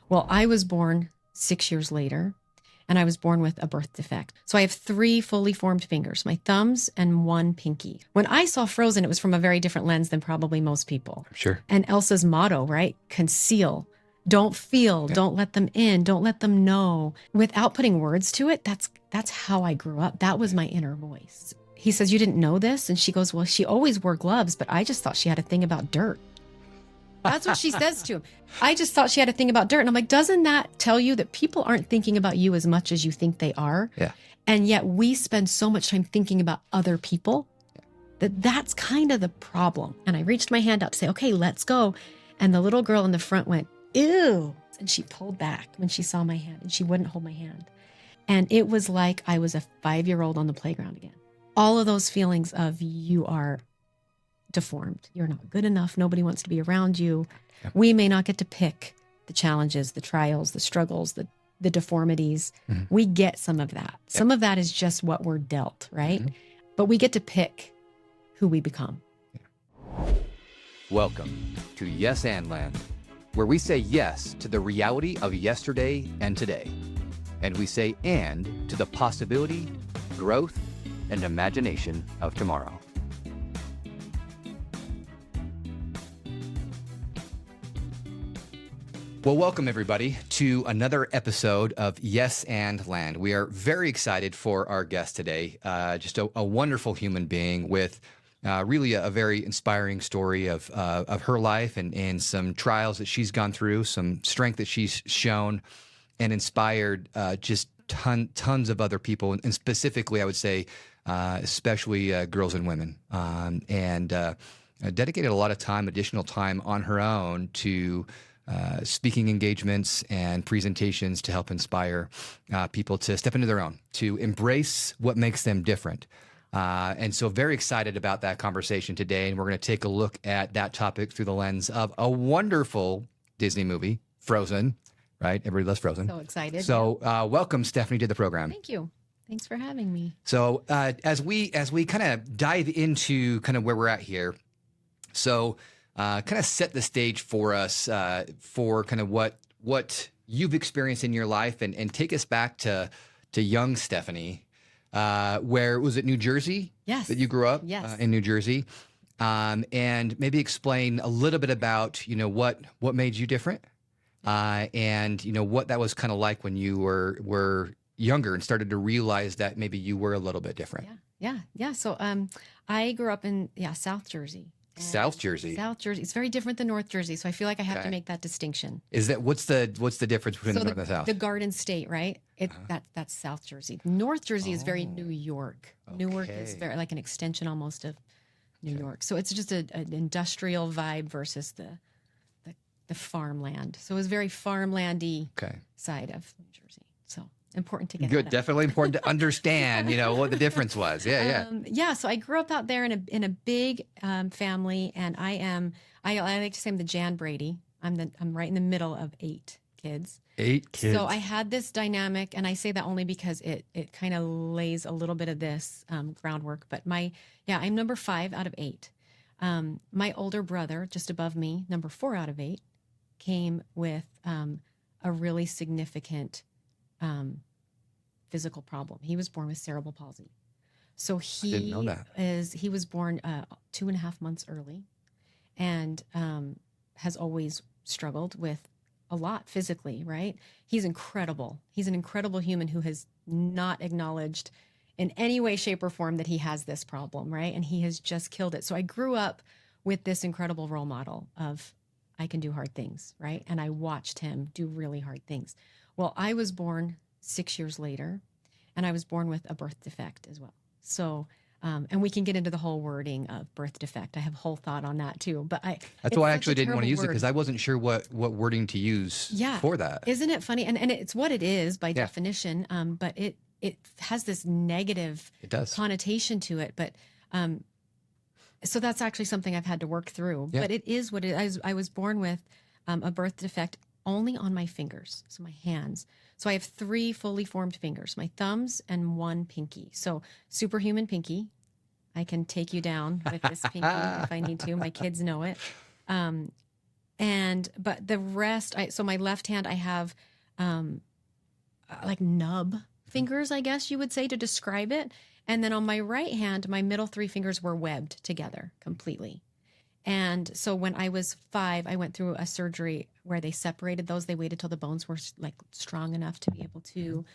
Well, I was born 6 years later, and I was born with a birth defect. So I have 3 fully formed fingers, my thumbs and 1 pinky. When I saw Frozen, it was from a very different lens than probably most people. Sure. And Elsa's motto, right? Conceal. Don't feel, don't let them in, don't let them know. Without putting words to it, that's how I grew up. That was my inner voice. He says, "You didn't know this?" And she goes, "Well, she always wore gloves, but I just thought she had a thing about dirt." That's what she says to him. "I just thought she had a thing about dirt." And I'm like, doesn't that tell you that people aren't thinking about you as much as you think they are? Yeah. And yet we spend so much time thinking about other people that's kind of the problem. And I reached my hand out to say, "Okay, let's go." And the little girl in the front went, "Ew." And she pulled back when she saw my hand, and she wouldn't hold my hand. And it was like I was a 5-year-old on the playground again. All of those feelings of you are deformed. You're not good enough. Nobody wants to be around you. Yep. We may not get to pick the challenges, the trials, the struggles, the deformities. Mm-hmm. We get some of that. Yep. Some of that is just what we're dealt, right? Mm-hmm. But we get to pick who we become. Yeah. Welcome to Yes and Land, where we say yes to the reality of yesterday and today. And we say and to the possibility, growth, and imagination of tomorrow. Well, welcome everybody to another episode of Yes and Land. We are very excited for our guest today. Just a wonderful human being with really a very inspiring story of her life and some trials that she's gone through, some strength that she's shown, and inspired just tons of other people, and specifically, I would say, especially girls and women, and dedicated a lot of time, additional time on her own to speaking engagements and presentations to help inspire people to step into their own, to embrace what makes them different. And so very excited about that conversation today. And we're going to take a look at that topic through the lens of a wonderful Disney movie, Frozen, right? Everybody loves Frozen. So excited. So welcome, Stephanie, to the program. Thank you. Thanks for having me. So as we kind of dive into kind of where we're at here, so kind of set the stage for us for kind of what you've experienced in your life, and take us back to young Stephanie. Where was it, New Jersey? Yes. That you grew up? Yes. In New Jersey. And maybe explain a little bit about, what made you different, and, what that was kind of like when you were younger and started to realize that maybe you were a little bit different. Yeah. So I grew up in, South Jersey. South Jersey. It's very different than North Jersey. So I feel like I have to make that distinction. Is that what's the difference between the North and the South? The Garden State, right? That's South Jersey. North Jersey is very New York. Okay. Newark is very like an extension almost of New York. So it's just an industrial vibe versus the farmland. So it was very farmlandy side of New Jersey. So important to get good. Definitely important to understand, what the difference was. Yeah. So I grew up out there in a big family, and I like to say I'm the Jan Brady. I'm right in the middle of 8 kids. 8 kids. So I had this dynamic, and I say that only because it kind of lays a little bit of this groundwork. But I'm number 5 out of 8. My older brother, just above me, number 4 out of 8, came with a really significant physical problem. He was born with cerebral palsy. So I didn't know that. He was born 2.5 months early, and has always struggled with a lot physically, right? He's incredible. He's an incredible human who has not acknowledged in any way, shape, or form that he has this problem, right? And he has just killed it. So I grew up with this incredible role model of I can do hard things, right? And I watched him do really hard things. Well, I was born 6 years later, and I was born with a birth defect as well. So, and we can get into the whole wording of birth defect. I have a whole thought on that too. But that's why I actually didn't want to use it, because I wasn't sure what wording to use for that. Isn't it funny? And it's what it is by definition. But it has this negative connotation to it. But so that's actually something I've had to work through. Yeah. But it is what it is. I was born with a birth defect only on my fingers, so my hands. So I have 3 fully formed fingers, my thumbs and 1 pinky. So superhuman pinky. I can take you down with this pinky if I need to. My kids know it. But the rest, so my left hand, I have like nub fingers, I guess you would say, to describe it. And then on my right hand, my middle three fingers were webbed together completely. And so when I was 5, I went through a surgery where they separated those. They waited till the bones were like strong enough to be able to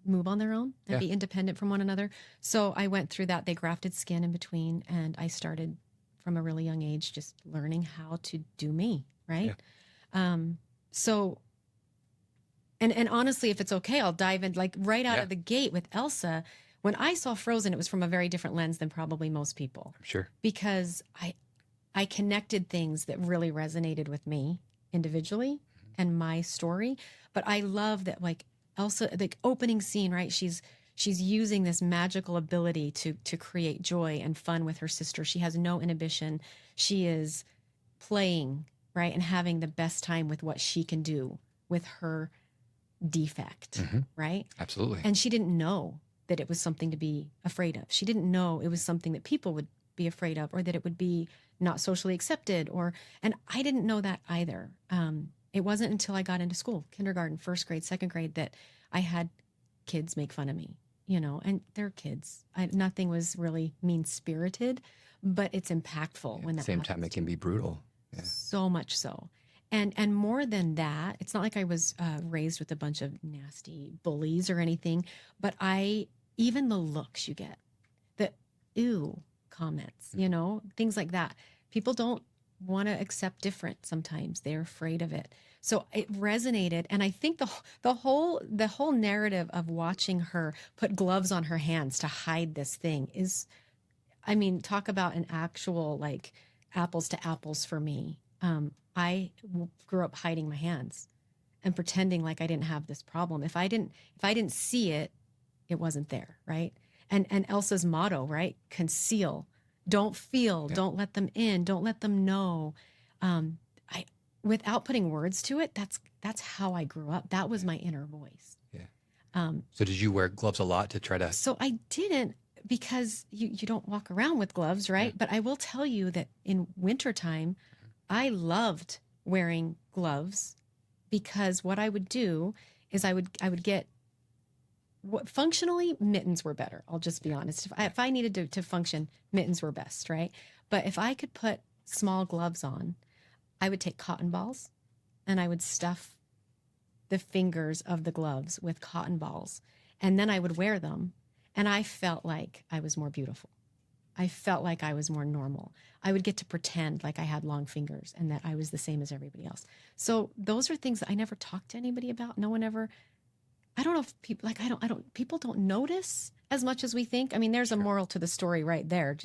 move on their own and be independent from one another. So I went through that. They grafted skin in between, and I started from a really young age just learning how to do me, right? So, and honestly, if it's okay, I'll dive in like right out of the gate with Elsa. When I saw Frozen, it was from a very different lens than probably most people. I'm sure. Because I connected things that really resonated with me individually and my story. But I love that, like, Elsa, the opening scene, right? She's using this magical ability to create joy and fun with her sister. She has no inhibition. She is playing, right? And having the best time with what she can do with her defect, right? Absolutely. And she didn't know that it was something to be afraid of. She didn't know it was something that people would be afraid of, or that it would be not socially accepted, and I didn't know that either. It wasn't until I got into school, kindergarten, first grade, second grade, that I had kids make fun of me, and they're kids. Nothing was really mean-spirited, but it's impactful when that same happens. time it can be brutal. Yeah. So much so. And more than that, it's not like I was raised with a bunch of nasty bullies or anything, but even the looks you get, the ew comments, things like that. People don't want to accept different sometimes. They're afraid of it. So it resonated. And I think the whole narrative of watching her put gloves on her hands to hide this thing is, I mean, talk about an actual like apples to apples for me. I grew up hiding my hands and pretending like I didn't have this problem. If I didn't see it, it wasn't there, right? And Elsa's motto, right? Conceal, don't feel, don't let them in, don't let them know. Without putting words to it, that's how I grew up. That was my inner voice. Yeah. So did you wear gloves a lot to try to? So I didn't, because you don't walk around with gloves, right? But I will tell you that in wintertime, I loved wearing gloves, because what I would do is I would get functionally, mittens were better. I'll just be honest. If I needed to function, mittens were best, right? But if I could put small gloves on, I would take cotton balls and I would stuff the fingers of the gloves with cotton balls, and then I would wear them, and I felt like I was more beautiful. I felt like I was more normal. I would get to pretend like I had long fingers and that I was the same as everybody else. So those are things that I never talked to anybody about. No one ever, I don't know if people, like, people don't notice as much as we think. I mean, there's a moral to the story right there,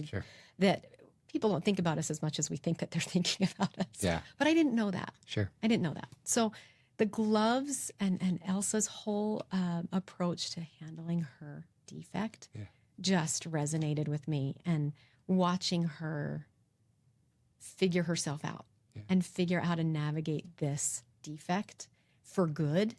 that people don't think about us as much as we think that they're thinking about us. Yeah. But I didn't know that. Sure. I didn't know that. So the gloves and Elsa's whole approach to handling her defect just resonated with me, and watching her figure herself out and figure out how to navigate this defect for good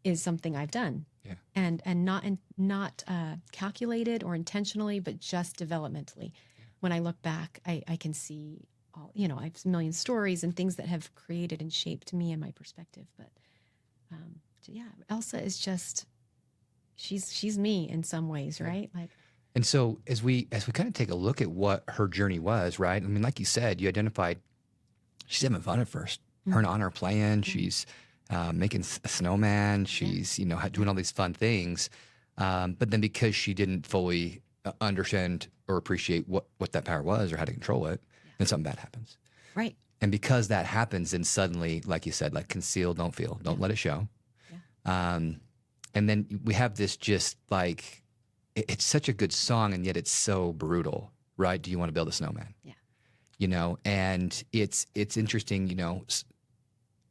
is something I've done. Yeah. And not calculated or intentionally, but just developmentally. Yeah. When I look back, I can see all, I have a million stories and things that have created and shaped me and my perspective. But Elsa is just, she's me in some ways, right? Like, and so as we kind of take a look at what her journey was, right? I mean, like you said, you identified she's having fun at first. Her and Anna are playing. She's making a snowman. She's doing all these fun things. But then because she didn't fully understand or appreciate what that power was or how to control it, then something bad happens. Right. And because that happens, then suddenly, like you said, like conceal, don't feel, don't let it show. Yeah. And then we have this just like, it's such a good song, and yet it's so brutal, right? Do you want to build a snowman? Yeah. And it's interesting,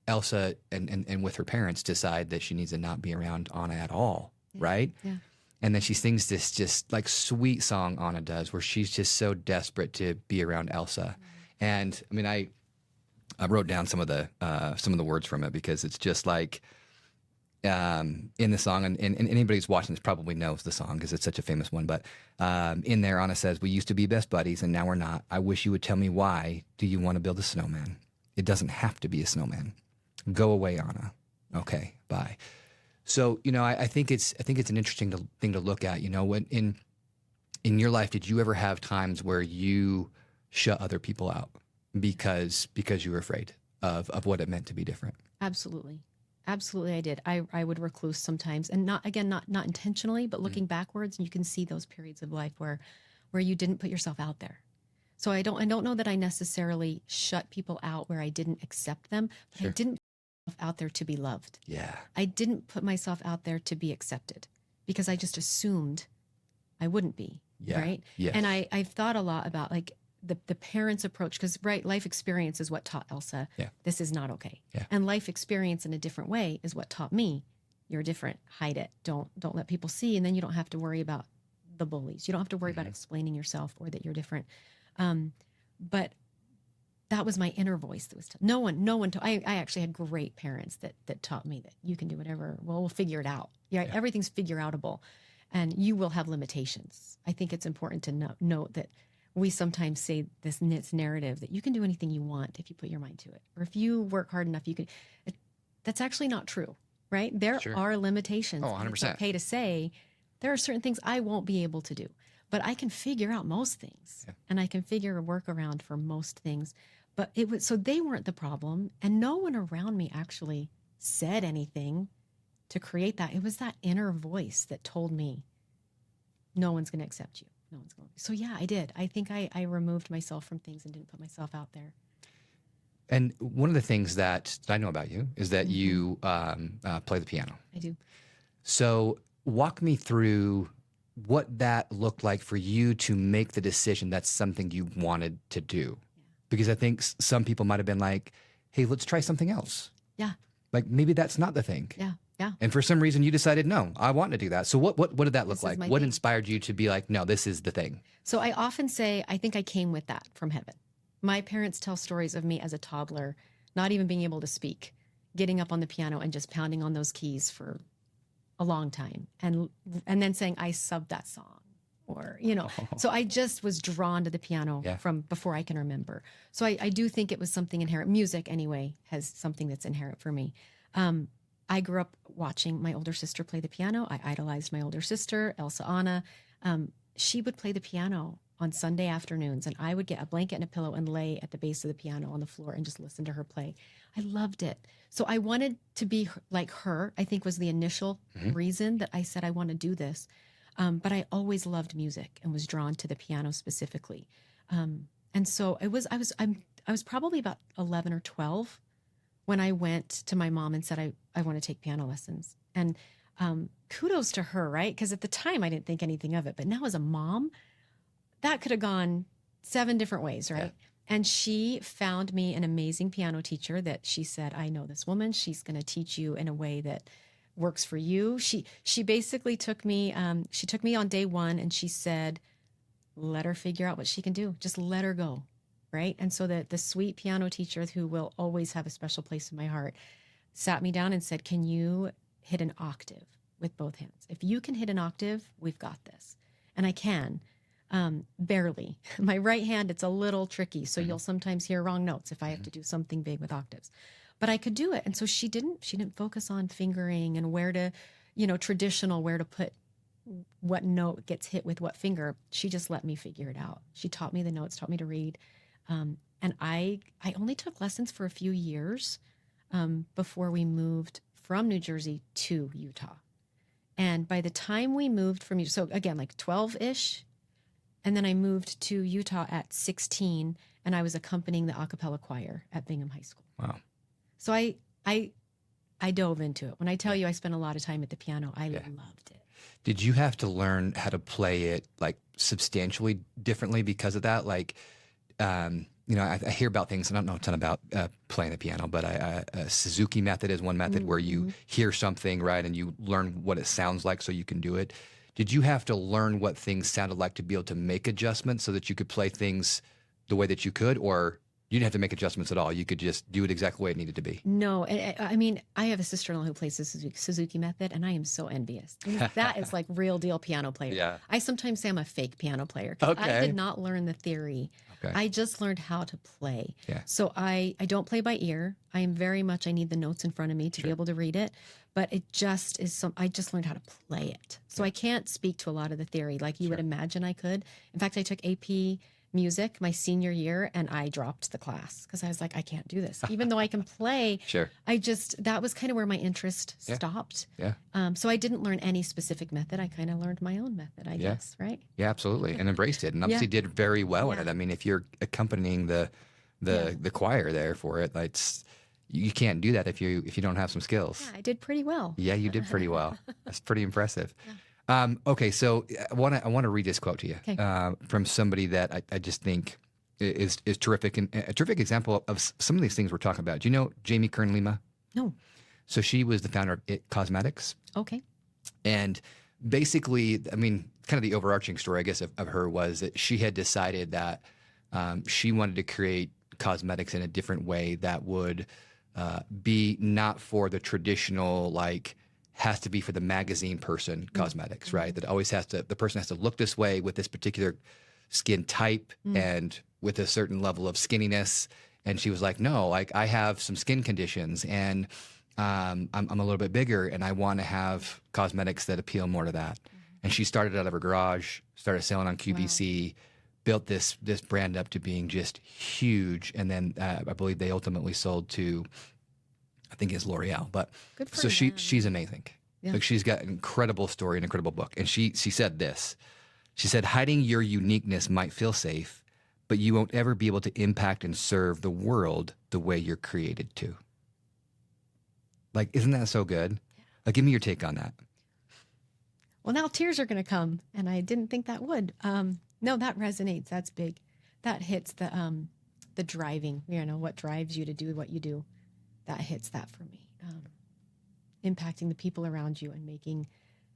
Elsa and with her parents decide that she needs to not be around Anna at all, right? Yeah. And then she sings this just like sweet song, Anna does, where she's just so desperate to be around Elsa. And I mean, I wrote down some of the words from it, because it's just like, in the song, and anybody who's watching this probably knows the song because it's such a famous one. But in there, Anna says, "We used to be best buddies, and now we're not. I wish you would tell me why. Do you want to build a snowman? It doesn't have to be a snowman. Go away, Anna. Okay, bye." So I think it's an interesting thing to look at. When in your life, did you ever have times where you shut other people out because you were afraid of what it meant to be different? Absolutely. Absolutely, I did. I would recluse sometimes, and not intentionally, but looking backwards, you can see those periods of life where you didn't put yourself out there. So I don't know that I necessarily shut people out where I didn't accept them, but Sure. I didn't put myself out there to be loved. Yeah. I didn't put myself out there to be accepted because I just assumed I wouldn't be. Yeah. Right. Yes. And I've thought a lot about like the parents' approach, because life experience is what taught Elsa, this is not okay. Yeah. And life experience in a different way is what taught me, you're different, hide it, don't let people see, and then you don't have to worry about the bullies. You don't have to worry about explaining yourself or that you're different. But that was my inner voice that was no one I actually had great parents that taught me that you can do whatever. Well, we'll figure it out. Yeah. Everything's figure outable, and you will have limitations. I think it's important to note that we sometimes say this narrative that you can do anything you want if you put your mind to it, or if you work hard enough, you can. That's actually not true, right? There are limitations. Oh, 100%. It's okay to say there are certain things I won't be able to do, but I can figure out most things, and I can figure a workaround for most things. But so they weren't the problem, and no one around me actually said anything to create that. It was that inner voice that told me, no one's going to accept you. No one's going to. So yeah, I did. I think I removed myself from things and didn't put myself out there. And one of the things that I know about you is that you play the piano. I do. So walk me through what that looked like for you to make the decision that's something you wanted to do. Because I think some people might have been like, hey, let's try something else. Yeah. Like maybe that's not the thing. Yeah. Yeah. And for some reason you decided, no, I want to do that. So what did that look like? What thing. inspired you to be like, no, this is the thing? So I often say, I think I came with that from heaven. My parents tell stories of me as a toddler, not even being able to speak, getting up on the piano and just pounding on those keys for a long time. And then saying, I subbed that song. Or, so I just was drawn to the piano from before I can remember. So I do think it was something inherent. Music, anyway, has something that's inherent for me. I grew up watching my older sister play the piano. I idolized my older sister, Elsa Anna. She would play the piano on Sunday afternoons, and I would get a blanket and a pillow and lay at the base of the piano on the floor and just listen to her play. I loved it. So I wanted to be like her, I think was the initial reason that I said I want to do this. But I always loved music and was drawn to the piano specifically. And so I was probably about 11 or 12 when I went to my mom and said, I want to take piano lessons. And kudos to her, right? Because at the time I didn't think anything of it. But now as a mom, that could have gone 7 different ways, right? Yeah. And she found me an amazing piano teacher that she said, I know this woman. She's going to teach you in a way that works for you. She basically took me, she took me on day 1 and she said, let her figure out what she can do. Just let her go. Right. And so the sweet piano teacher, who will always have a special place in my heart, sat me down and said, can you hit an octave with both hands? If you can hit an octave, we've got this. And I can, barely. My right hand, it's a little tricky. So you'll sometimes hear wrong notes if I have to do something big with octaves. But I could do it. And so she didn't focus on fingering and where to, traditional, where to put what note gets hit with what finger. She just let me figure it out. She taught me the notes, taught me to read. And I only took lessons for a few years before we moved from New Jersey to Utah. And by the time we moved from Utah, so again, like 12-ish, and then I moved to Utah at 16, and I was accompanying the a cappella choir at Bingham High School. Wow. So I dove into it. When I tell you I spent a lot of time at the piano, I loved it. Did you have to learn how to play it like substantially differently because of that? Like, I hear about things. I don't know a ton about playing the piano, but a Suzuki method is one method where you hear something, right, and you learn what it sounds like so you can do it. Did you have to learn what things sounded like to be able to make adjustments so that you could play things the way that you could, or You didn't have to make adjustments at all. You could just do it exactly the way it needed to be. No, I mean, I have a sister-in-law who plays the Suzuki method, and I am so envious. Because that is like real deal piano player. Yeah. I sometimes say I'm a fake piano player because I Okay. did not learn the theory. Okay. I just learned how to play. Yeah. So I don't play by ear. I am very much, I need the notes in front of me to be able to read it. But it just is I just learned how to play it. So I can't speak to a lot of the theory like you would imagine I could. In fact, I took AP music my senior year and I dropped the class because I was like, I can't do this. Even though I can play, Sure. that was kind of where my interest stopped. Yeah. So I didn't learn any specific method. I kind of learned my own method, I guess, right? Yeah, absolutely. And embraced it. And obviously did very well at it. I mean, if you're accompanying the choir there for it, you can't do that if you don't have some skills. Yeah, I did pretty well. Yeah, you did pretty well. That's pretty impressive. Okay, so I want to read this quote to you from somebody that I just think is terrific, and a terrific example of some of these things we're talking about. Do you know Jamie Kern Lima? No. So she was the founder of It Cosmetics. Okay. And basically, I mean, kind of the overarching story, I guess, of her was that she had decided that she wanted to create cosmetics in a different way that would be not for the traditional, like, has to be for the magazine person cosmetics, right? That always the person has to look this way with this particular skin type and with a certain level of skinniness. And she was like, no, like I have some skin conditions and I'm a little bit bigger and I want to have cosmetics that appeal more to that. And she started out of her garage, started selling on QVC, built this brand up to being just huge. And then I believe they ultimately sold to, I think it's L'Oreal, but so she's amazing. Yeah. Like she's got an incredible story, an incredible book. And she said this, she said, hiding your uniqueness might feel safe, but you won't ever be able to impact and serve the world the way you're created to. Like, isn't that so good? Like, give me your take on that. Well, now tears are going to come, and I didn't think that would. No, that resonates. That's big. That hits the driving, what drives you to do what you do. That hits that for me. Impacting the people around you and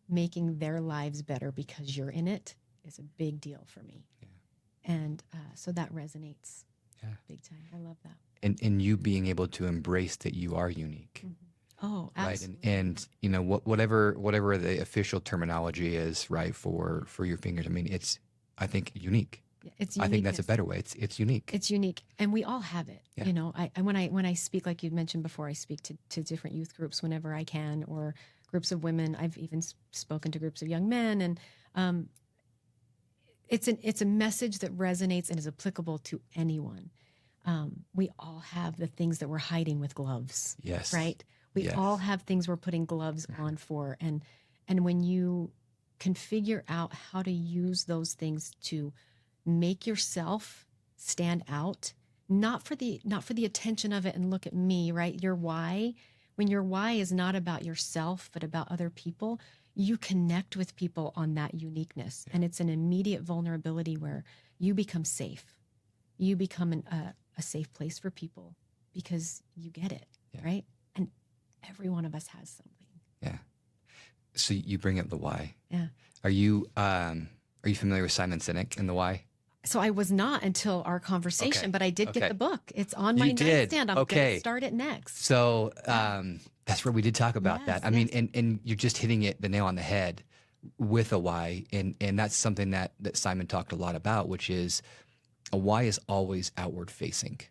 making their lives better because you're in it is a big deal for me. Yeah. And so that resonates big time. I love that. And you being able to embrace that you are unique. Mm-hmm. Oh, absolutely. Right. And you know, whatever the official terminology is, right, for your fingers. I mean, it's, I think, unique. I think that's a better way. It's unique. It's unique, and we all have it. Yeah. When I speak, like you mentioned before, I speak to different youth groups whenever I can, or groups of women. I've even spoken to groups of young men, and it's a message that resonates and is applicable to anyone. We all have the things that we're hiding with gloves. Yes. Right. We all have things we're putting gloves on for, and when you can figure out how to use those things to make yourself stand out, not for the attention of it and look at me, right? Your why, when your why is not about yourself, but about other people, you connect with people on that uniqueness. And it's an immediate vulnerability where you become safe. You become a safe place for people because you get it, right? And every one of us has something. Yeah. So you bring up the why. Yeah. Are you familiar with Simon Sinek and the why? So I was not until our conversation, but I did get the book. It's on my nightstand. I'm going to start it next. So that's where we did talk about that. I mean, and you're just hitting the nail on the head with a why. And that's something that Simon talked a lot about, which is a why is always outward facing.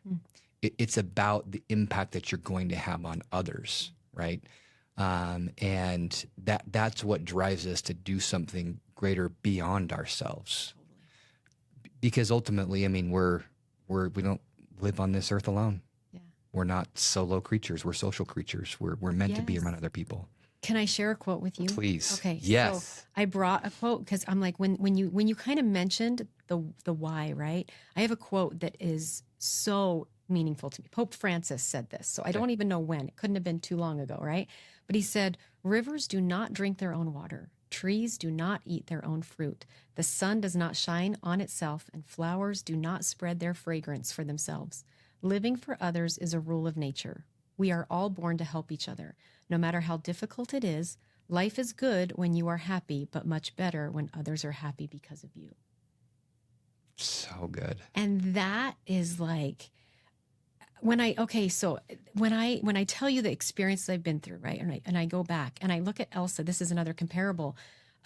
It's about the impact that you're going to have on others, right? And that's what drives us to do something greater beyond ourselves. Because ultimately, I mean, we don't live on this earth alone. Yeah. We're not solo creatures. We're social creatures. We're meant to be around other people. Can I share a quote with you? Please. Okay. Yes. So I brought a quote because I'm like, when you kind of mentioned the why, right? I have a quote that is so meaningful to me. Pope Francis said this. So I don't even know when. It couldn't have been too long ago, right? But he said, "Rivers do not drink their own water. Trees do not eat their own fruit. The sun does not shine on itself, and flowers do not spread their fragrance for themselves. Living for others is a rule of nature. We are all born to help each other. No matter how difficult it is, life is good when you are happy, but much better when others are happy because of you." So good. And that is like, So when I tell you the experiences I've been through, right, and I go back and I look at Elsa, this is another comparable.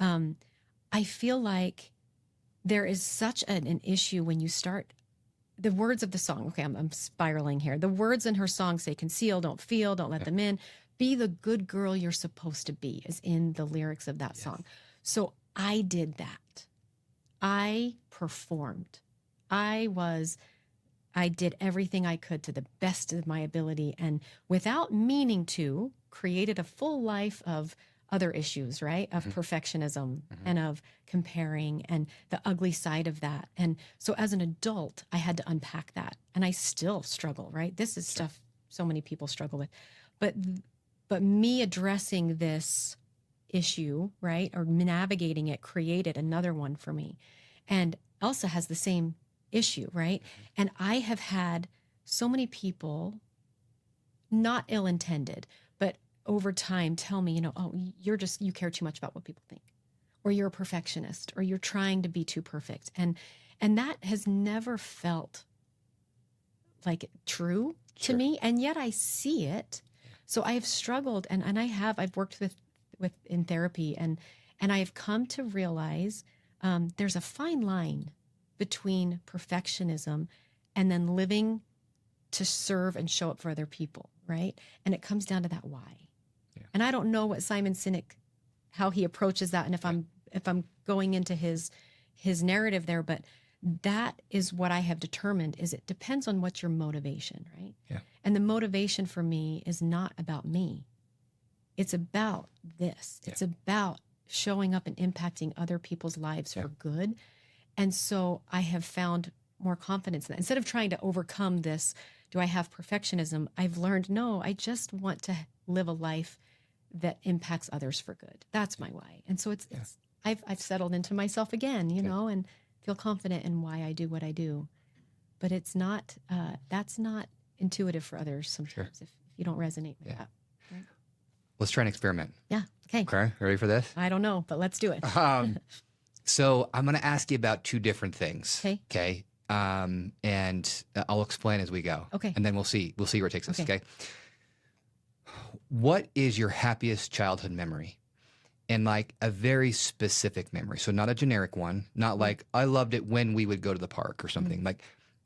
I feel like there is such an issue when you start the words of the song. Okay, I'm spiraling here. The words in her song say, "Conceal, don't feel, don't let them in. Be the good girl you're supposed to be," is in the lyrics of that song. So I did that. I performed. I did everything I could to the best of my ability, and without meaning to, created a full life of other issues, right? Of perfectionism and of comparing and the ugly side of that. And so as an adult, I had to unpack that, and I still struggle, right? This is stuff so many people struggle with. But me addressing this issue, right, or navigating it, created another one for me. And Elsa has the same issue, right? And I have had so many people, not ill-intended, but over time tell me, oh, you care too much about what people think, or you're a perfectionist, or you're trying to be too perfect. And that has never felt like true to me. And yet I see it. So I have struggled, and I've worked with in therapy, and I have come to realize there's a fine line between perfectionism and then living to serve and show up for other people, right? And it comes down to that why. Yeah. And I don't know what Simon Sinek, how he approaches that, and if I'm going into his narrative there, but that is what I have determined is it depends on what's your motivation, right? Yeah. And the motivation for me is not about me. It's about this. Yeah. It's about showing up and impacting other people's lives for good. And so I have found more confidence in that. Instead of trying to overcome this, do I have perfectionism? I've learned, no, I just want to live a life that impacts others for good. That's my why. And so I've settled into myself again, and feel confident in why I do what I do. But it's not, that's not intuitive for others sometimes if you don't resonate with that. Right? Let's try an experiment. Yeah. Okay. Okay. Ready for this? I don't know, but let's do it. So I'm going to ask you about two different things. Okay. Okay. And I'll explain as we go. Okay. And then we'll see where it takes us. Okay. What is your happiest childhood memory? And like a very specific memory. So not a generic one, not like I loved it when we would go to the park or something. Like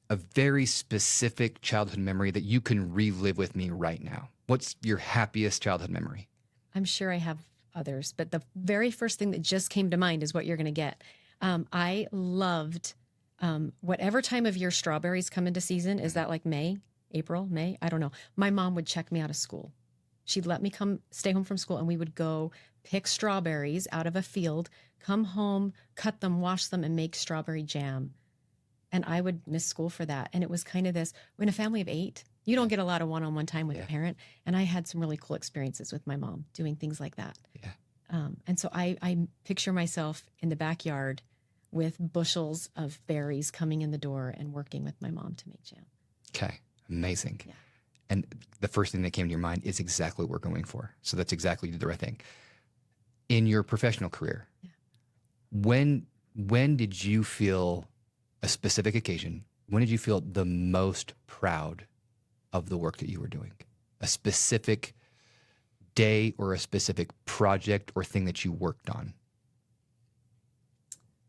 a very specific childhood memory that you can relive with me right now. What's your happiest childhood memory? I'm sure I have others, but the very first thing that just came to mind is what you're going to get. I loved whatever time of year strawberries come into season. Is that like April, May? I don't know. My mom would check me out of school. She'd let me stay home from school, and we would go pick strawberries out of a field, come home, cut them, wash them, and make strawberry jam. And I would miss school for that. And it was kind of this, in a family of 8, you don't get a lot of one-on-one time with a parent. And I had some really cool experiences with my mom doing things like that. Yeah. And so I picture myself in the backyard with bushels of berries coming in the door and working with my mom to make jam. Okay. Amazing. Yeah. And the first thing that came to your mind is exactly what we're going for. So that's exactly the right thing. In your professional career, when did you feel a specific occasion? When did you feel the most proud of the work that you were doing? A specific day or a specific project or thing that you worked on?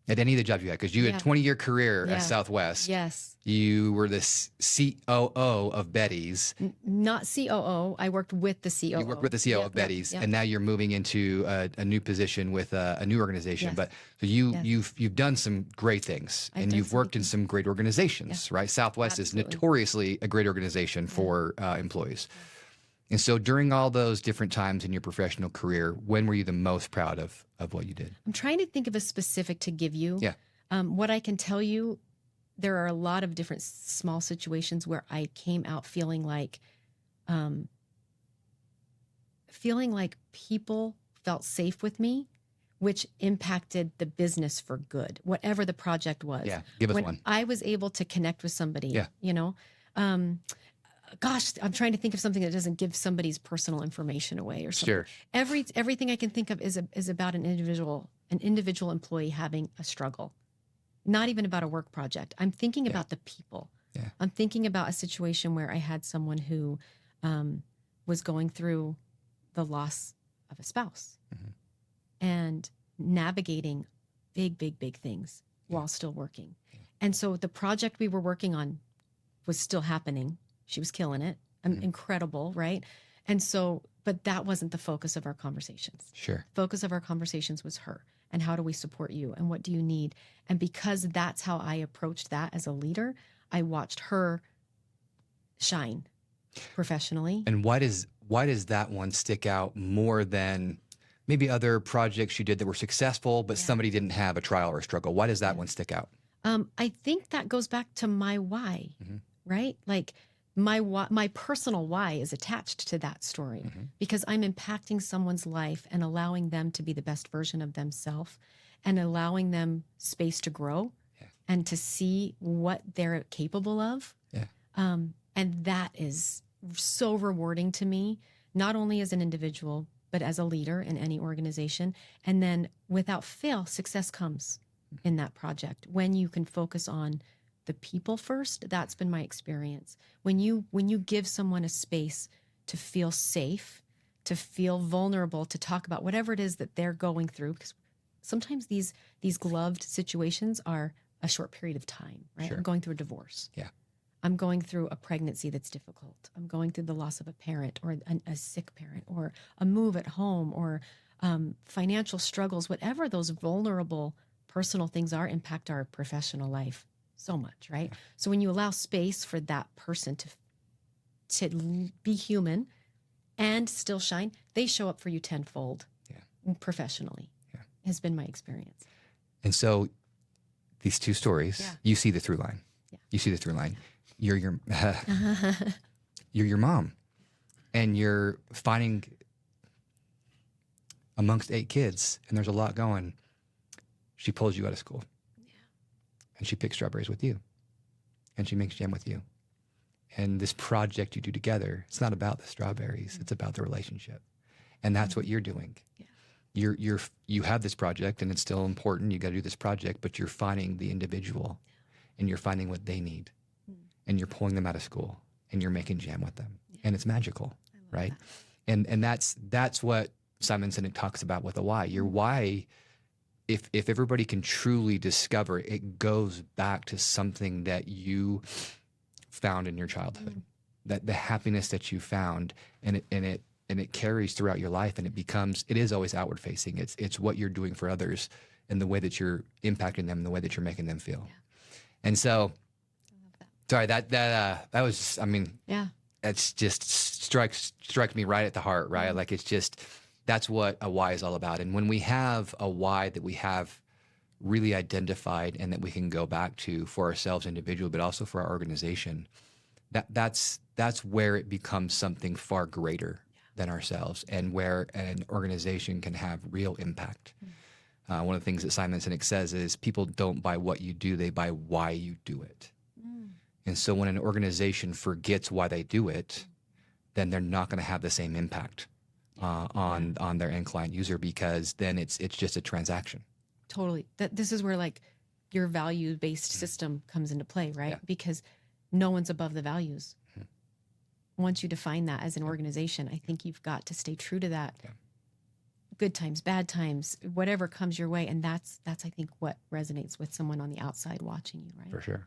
At any of the jobs you had, because you had a 20-year career at Southwest. Yes. You were the COO of Betty's. Not COO. I worked with the COO. You worked with the COO of Betty's, and now you're moving into a new position with a new organization. Yes. But so you've done some great things, and you've worked in some great organizations, right? Southwest is notoriously a great organization for employees. And so during all those different times in your professional career, when were you the most proud of what you did? I'm trying to think of a specific to give you. Yeah. What I can tell you, there are a lot of different small situations where I came out feeling like people felt safe with me, which impacted the business for good, whatever the project was. Yeah, give us when one. I was able to connect with somebody, gosh, I'm trying to think of something that doesn't give somebody's personal information away or something. Sure. Everything I can think of is about an individual employee having a struggle, not even about a work project. I'm thinking about the people. Yeah. I'm thinking about a situation where I had someone who was going through the loss of a spouse and navigating big, big, big things while still working. And so the project we were working on was still happening. She was killing it. Incredible, right? And so, but that wasn't the focus of our conversations. Sure. Focus of our conversations was her and how do we support you and what do you need? And because that's how I approached that as a leader, I watched her shine professionally. And why does that one stick out more than maybe other projects you did that were successful, but somebody didn't have a trial or a struggle? Why does that one stick out? I think that goes back to my why, right? Like my personal why is attached to that story because I'm impacting someone's life and allowing them to be the best version of themselves and allowing them space to grow and to see what they're capable of. And that is so rewarding to me, not only as an individual, but as a leader in any organization. And then without fail, success comes in that project when you can focus on the people first. That's been my experience. When you give someone a space to feel safe, to feel vulnerable, to talk about whatever it is that they're going through, because sometimes these gloved situations are a short period of time, right? Sure. I'm going through a divorce. Yeah. I'm going through a pregnancy that's difficult. I'm going through the loss of a parent or a sick parent or a move at home or financial struggles, whatever those vulnerable personal things are, impact our professional life so much, right? So when you allow space for that person to be human and still shine, they show up for you tenfold professionally, has been my experience. And so these two stories, you see the through line. You see the through line. You're your mom, and you're finding amongst 8 kids, and there's a lot going. She pulls you out of school, and she picks strawberries with you, and she makes jam with you. And this project you do together, it's not about the strawberries; it's about the relationship, and that's what you're doing. You have this project, and it's still important. You got to do this project, but you're finding the individual, and you're finding what they need. And you're pulling them out of school and you're making jam with them. And it's magical, right? That. And that's what Simon Sinek talks about with a why. Your why, if everybody can truly discover, it goes back to something that you found in your childhood, that the happiness that you found, and it carries throughout your life, and it is always outward facing. It's what you're doing for others and the way that you're impacting them and the way that you're making them feel. And so, sorry, that was, I mean, it's just strikes me right at the heart, right? Like it's just, that's what a why is all about. And when we have a why that we have really identified and that we can go back to for ourselves individually, but also for our organization, that's where it becomes something far greater than ourselves, and where an organization can have real impact. One of the things that Simon Sinek says is people don't buy what you do, they buy why you do it. And so when an organization forgets why they do it, then they're not going to have the same impact on their end client user, because then it's just a transaction. Totally. This is where like your value-based system comes into play, right? Because no one's above the values. Once you define that as an organization, I think you've got to stay true to that. Good times, bad times, whatever comes your way. And that's I think what resonates with someone on the outside watching you, right? For sure.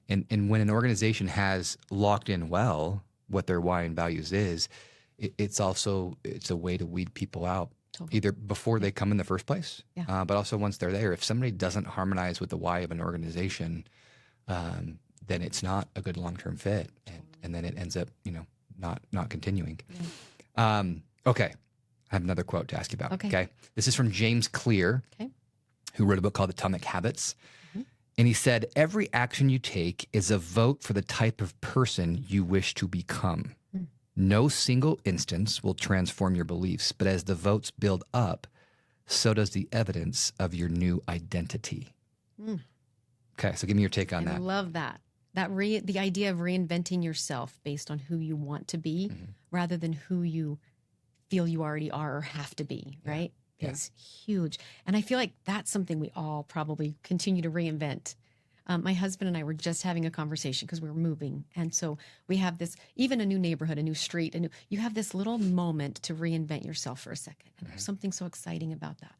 And when an organization has locked in well what their why and values is, it's a way to weed people out, either before they come in the first place, but also once they're there. If somebody doesn't harmonize with the why of an organization, then it's not a good long-term fit, and then it ends up, not continuing. Okay, I have another quote to ask you about. Okay, this is from James Clear, who wrote a book called Atomic Habits. And he said, every action you take is a vote for the type of person you wish to become. No single instance will transform your beliefs, but as the votes build up, so does the evidence of your new identity. Okay, so give me your take on that. I love that. The idea of reinventing yourself based on who you want to be rather than who you feel you already are or have to be, right? Is huge. And I feel like that's something we all probably continue to reinvent. My husband and I were just having a conversation because we were moving. And so we have this, even a new neighborhood, a new street, you have this little moment to reinvent yourself for a second. And there's something so exciting about that.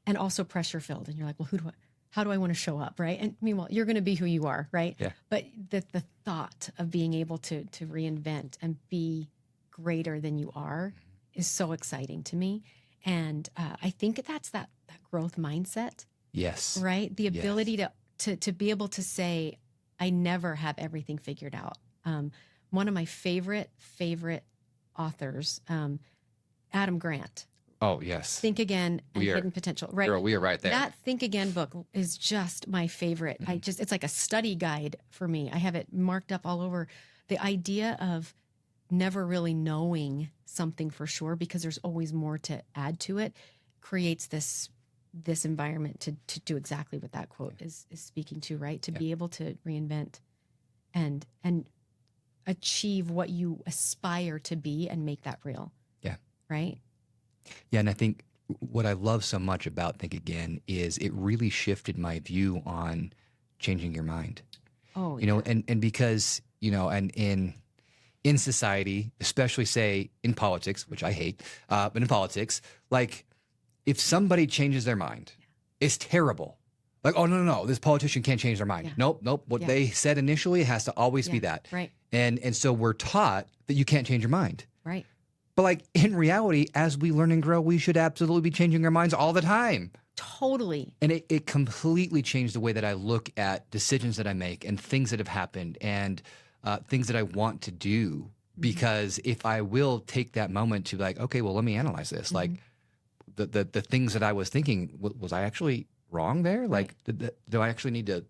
And also pressure filled. And you're like, well, how do I want to show up? Right. And meanwhile, you're going to be who you are. Right. Yeah. But the thought of being able to reinvent and be greater than you are is so exciting to me. And I think that's that growth mindset. Yes. Right. The ability to be able to say, I never have everything figured out. One of my favorite authors, Adam Grant. Oh, yes. Think Again and Hidden Potential. Right. Girl, we are right there. That Think Again book is just my favorite. It's like a study guide for me. I have it marked up all over. The idea of never really knowing something for sure, because there's always more to add to it, creates this environment to do exactly what that quote is speaking to, right? To be able to reinvent and achieve what you aspire to be and make that real. Yeah. Right? Yeah, and I think what I love so much about Think Again is it really shifted my view on changing your mind. Oh, you know, and because, you know, and in society, especially say in politics, which I hate, but in politics, like if somebody changes their mind, it's terrible. Like, oh, no, this politician can't change their mind. Yeah. Nope. What they said initially has to always be that. Right. And so we're taught that you can't change your mind. Right. But like in reality, as we learn and grow, we should absolutely be changing our minds all the time. Totally. And it completely changed the way that I look at decisions that I make and things that have happened and things that I want to do. Because if I will take that moment to like, okay, well, let me analyze this. Like the things that I was thinking, was I actually wrong there? Like, do I actually need to,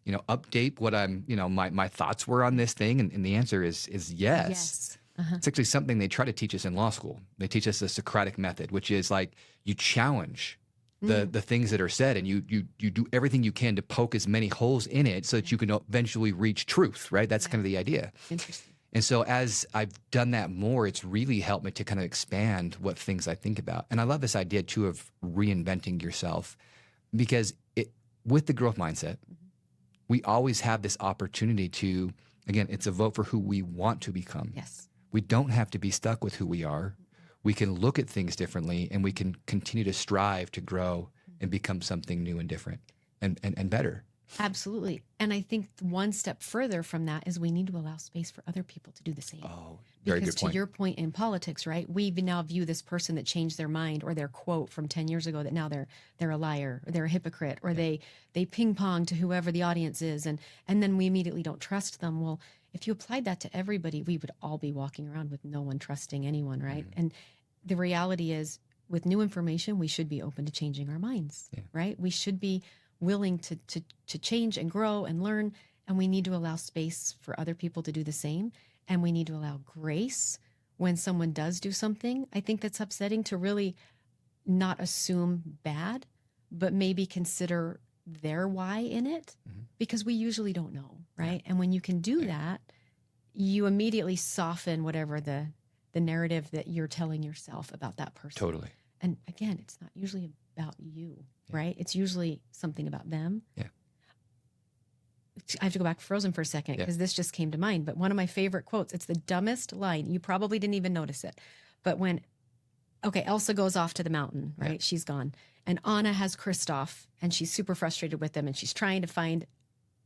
you know, update what I'm, you know, my thoughts were on this thing? And the answer is yes. Yes. It's actually something they try to teach us in law school. They teach us the Socratic method, which is like you challenge the things that are said, and you do everything you can to poke as many holes in it so that you can eventually reach truth, right? That's kind of the idea. Interesting. And so as I've done that more, it's really helped me to kind of expand what things I think about. And I love this idea too of reinventing yourself, because with the growth mindset, we always have this opportunity to, again, it's a vote for who we want to become. Yes. We don't have to be stuck with who we are. We can look at things differently, and we can continue to strive to grow and become something new and different and better. Absolutely. And I think one step further from that is we need to allow space for other people to do the same. Oh, very because good point. To your point in politics, right? We now view this person that changed their mind or their quote from 10 years ago that now they're a liar or they're a hypocrite or they ping pong to whoever the audience is. And then we immediately don't trust them. Well, if you applied that to everybody, we would all be walking around with no one trusting anyone, right? And the reality is, with new information, we should be open to changing our minds, right? We should be willing to change and grow and learn, and we need to allow space for other people to do the same, and we need to allow grace when someone does do something. I think that's upsetting, to really not assume bad, but maybe consider their why in it, because we usually don't know, right? And when you can do that, you immediately soften whatever the narrative that you're telling yourself about that person. Totally. And again, it's not usually about you, right? It's usually something about them. Yeah. I have to go back to Frozen for a second because this just came to mind. But one of my favorite quotes, it's the dumbest line. You probably didn't even notice it. But when, Elsa goes off to the mountain, right? Yeah. She's gone. And Anna has Kristoff, and she's super frustrated with him, and she's trying to find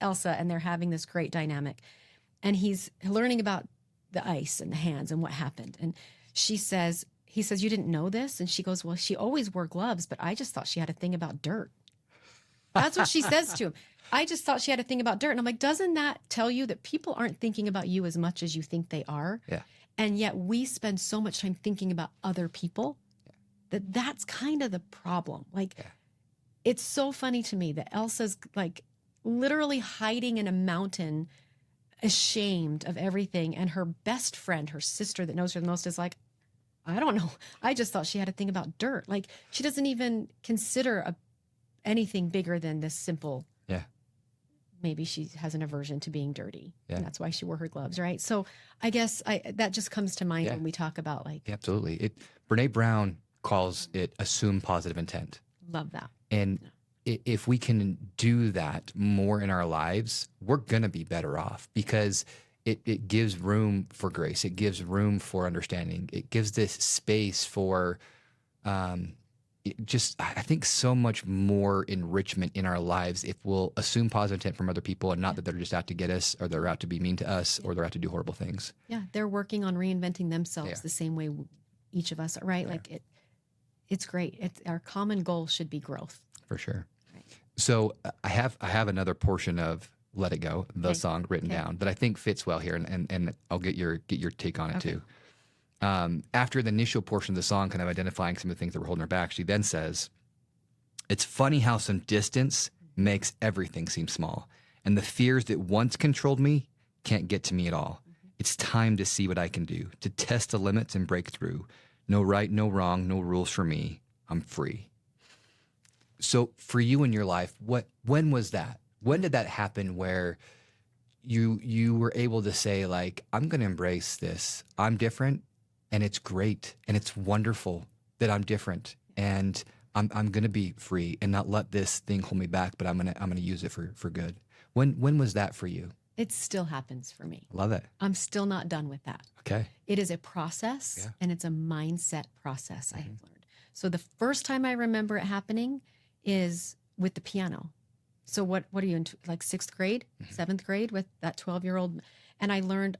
Elsa, and they're having this great dynamic. And he's learning about the ice and the hands and what happened. And he says, you didn't know this? And she goes, well, she always wore gloves, but I just thought she had a thing about dirt. That's what she says to him. I just thought she had a thing about dirt. And I'm like, doesn't that tell you that people aren't thinking about you as much as you think they are? Yeah. And yet we spend so much time thinking about other people that's kind of the problem. Like, it's so funny to me that Elsa's like literally hiding in a mountain, ashamed of everything. And her best friend, her sister that knows her the most, is like, I don't know. I just thought she had a thing about dirt. Like, she doesn't even consider anything bigger than this simple. Yeah. Maybe she has an aversion to being dirty. Yeah. And that's why she wore her gloves, right? So I guess that just comes to mind when we talk about like. Yeah, absolutely. Brene Brown calls it assume positive intent. Love that. And if we can do that more in our lives, we're going to be better off, because it gives room for grace. It gives room for understanding. It gives this space for I think so much more enrichment in our lives if we'll assume positive intent from other people, and not that they're just out to get us, or they're out to be mean to us, or they're out to do horrible things. Yeah, they're working on reinventing themselves the same way each of us are, right? Like it's great. It's our common goal should be growth. For sure. Right. So I have another portion of Let It Go, the song, written down that I think fits well here, and I'll get your take on it too. After the initial portion of the song, kind of identifying some of the things that were holding her back, she then says, "It's funny how some distance makes everything seem small, and the fears that once controlled me can't get to me at all. It's time to see what I can do, to test the limits and break through. No right, no wrong, no rules for me. I'm free." So for you in your life, when was that? When did that happen where you were able to say, like, I'm going to embrace this. I'm different, and it's great, and it's wonderful that I'm different, and I'm going to be free and not let this thing hold me back, but I'm going to use it for good. When was that for you? It still happens for me. Love it. I'm still not done with that. Okay. It is a process, and it's a mindset process I have learned. So the first time I remember it happening is with the piano. So what are you in, like 6th grade, 7th grade, with that 12-year-old? And I learned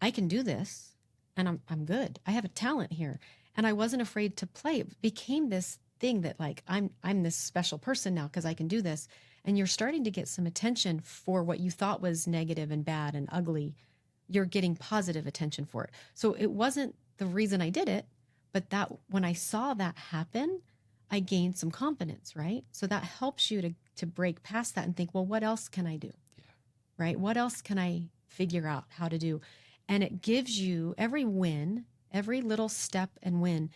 I can do this, and I'm good. I have a talent here. And I wasn't afraid to play. It became this thing that, like, I'm this special person now because I can do this. And you're starting to get some attention for what you thought was negative and bad and ugly. You're getting positive attention for it. So it wasn't the reason I did it, but that when I saw that happen, I gained some confidence, right? So that helps you to break past that and think, well, what else can I do? Yeah. Right? What else can I figure out how to do? And it gives you every win, every little step and win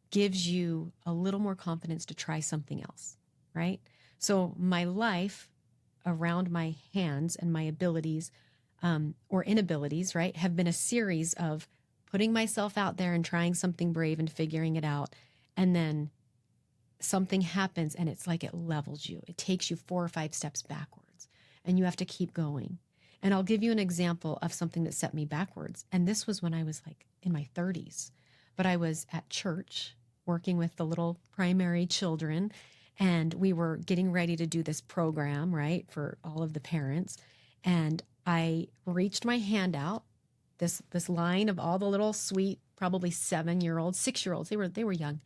gives you a little more confidence to try something else, right? So my life around my hands and my abilities or inabilities, right, have been a series of putting myself out there and trying something brave and figuring it out. And then something happens and it's like it levels you. It takes you 4 or 5 steps backwards and you have to keep going. And I'll give you an example of something that set me backwards. And this was when I was like in my 30s, but I was at church working with the little primary children, and we were getting ready to do this program, right, for all of the parents. And I reached my hand out, this line of all the little sweet, probably 7-year-olds, 6-year-olds. They were young,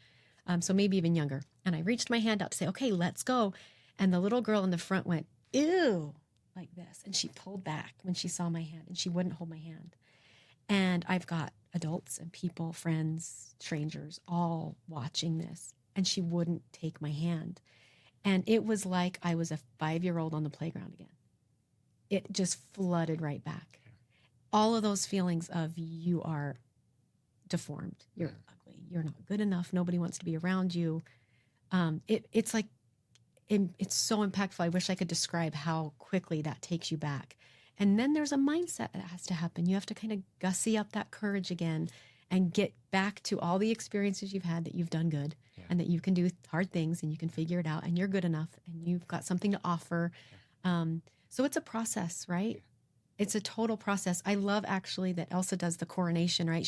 so maybe even younger. And I reached my hand out to say, okay, let's go. And the little girl in the front went, ew, like this. And she pulled back when she saw my hand, and she wouldn't hold my hand. And I've got adults and people, friends, strangers, all watching this. And she wouldn't take my hand. And it was like I was a 5-year-old on the playground again. It just flooded right back. All of those feelings of you are deformed, you're ugly, you're not good enough, nobody wants to be around you. It's like, it's so impactful. I wish I could describe how quickly that takes you back. And then there's a mindset that has to happen. You have to kind of gussy up that courage again and get back to all the experiences you've had, that you've done good and that you can do hard things and you can figure it out and you're good enough and you've got something to offer. So it's a process, right? It's a total process. I love actually that Elsa does the coronation, right?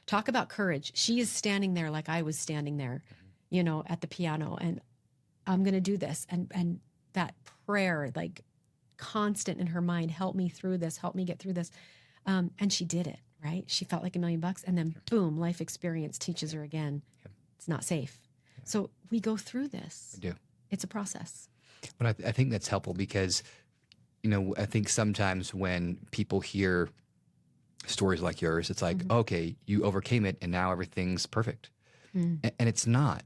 Talk about courage. She is standing there like I was standing there, at the piano, and I'm going to do this. And that prayer, like constant in her mind, help me through this, help me get through this. And she did it, right? She felt like $1 million, and then boom, life experience teaches her again. It's not safe. So we go through this. We do. It's a process. But I think that's helpful because, I think sometimes when people hear stories like yours, it's like, okay, you overcame it and now everything's perfect. And it's not,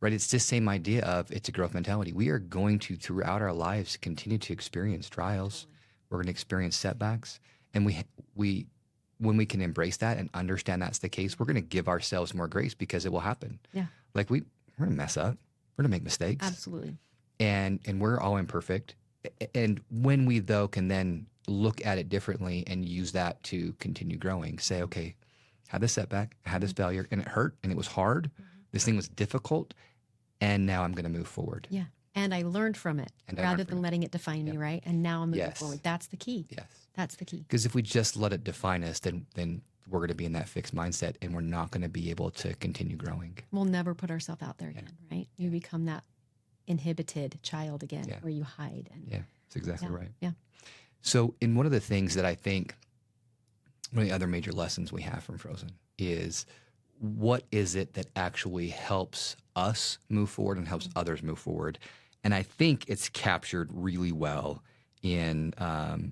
right? It's this same idea of it's a growth mentality. We are going to, throughout our lives, continue to experience trials. We're going to experience setbacks. And when we can embrace that and understand that's the case, we're going to give ourselves more grace because it will happen. Yeah. Like we're going to mess up. We're going to make mistakes. Absolutely. And we're all imperfect. And when we, though, can then look at it differently and use that to continue growing, say, okay, I had this setback, I had this failure, and it hurt, and it was hard. This thing was difficult, and now I'm going to move forward. Yeah. and I learned from it And I rather learned from than it. letting it define me, Yep. right? And now I'm moving Yes. forward. That's the key. Yes. That's the key. Because if we just let it define us, then we're going to be in that fixed mindset and we're not going to be able to continue growing. We'll never put ourselves out there again, right? You become that inhibited child again, where you hide. And Yeah, that's exactly right. Yeah. So, in one of the things that I think, one of the other major lessons we have from Frozen is what is it that actually helps us move forward and helps others move forward? And I think it's captured really well in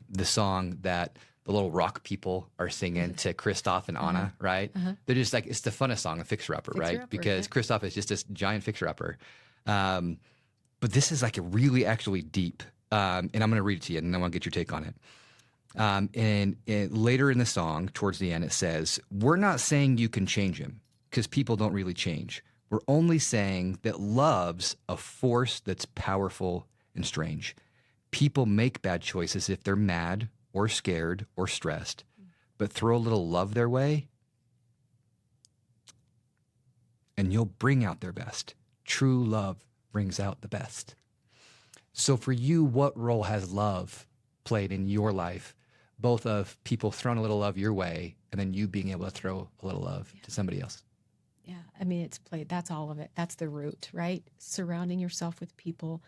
the song that the little rock people are singing to Kristoff and Anna, right? They're just like, it's the funnest song, a fixer-upper, right? Fixer-upper, Because Kristoff is just this giant fixer-upper. But this is like a really actually deep, and I'm going to read it to you, and then I want to get your take on it. And later in the song, towards the end, it says, "We're not saying you can change him, because people don't really change. We're only saying that love's a force that's powerful and strange. People make bad choices if they're mad or scared or stressed, but throw a little love their way, and you'll bring out their best. True love brings out the best." So for you, what role has love played in your life, both of people throwing a little love your way and then you being able to throw a little love to somebody else? Yeah. I mean, it's played. That's all of it. That's the root, right? Surrounding yourself with people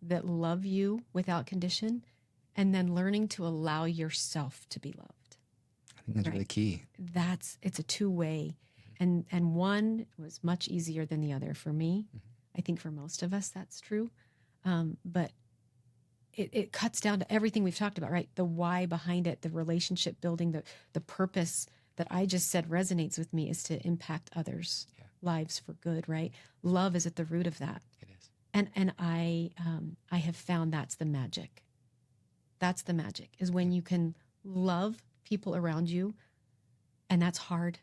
that love you without condition, and then learning to allow yourself to be loved. I think that's really key. It's a two-way, and one was much easier than the other for me. I think for most of us that's true, but it cuts down to everything we've talked about, right? The why behind it, the relationship building, the purpose that I just said resonates with me is to impact others' lives for good, right? Love is at the root of that. It is. And I have found that's the magic. That's the magic, is when you can love people around you, and that's hard.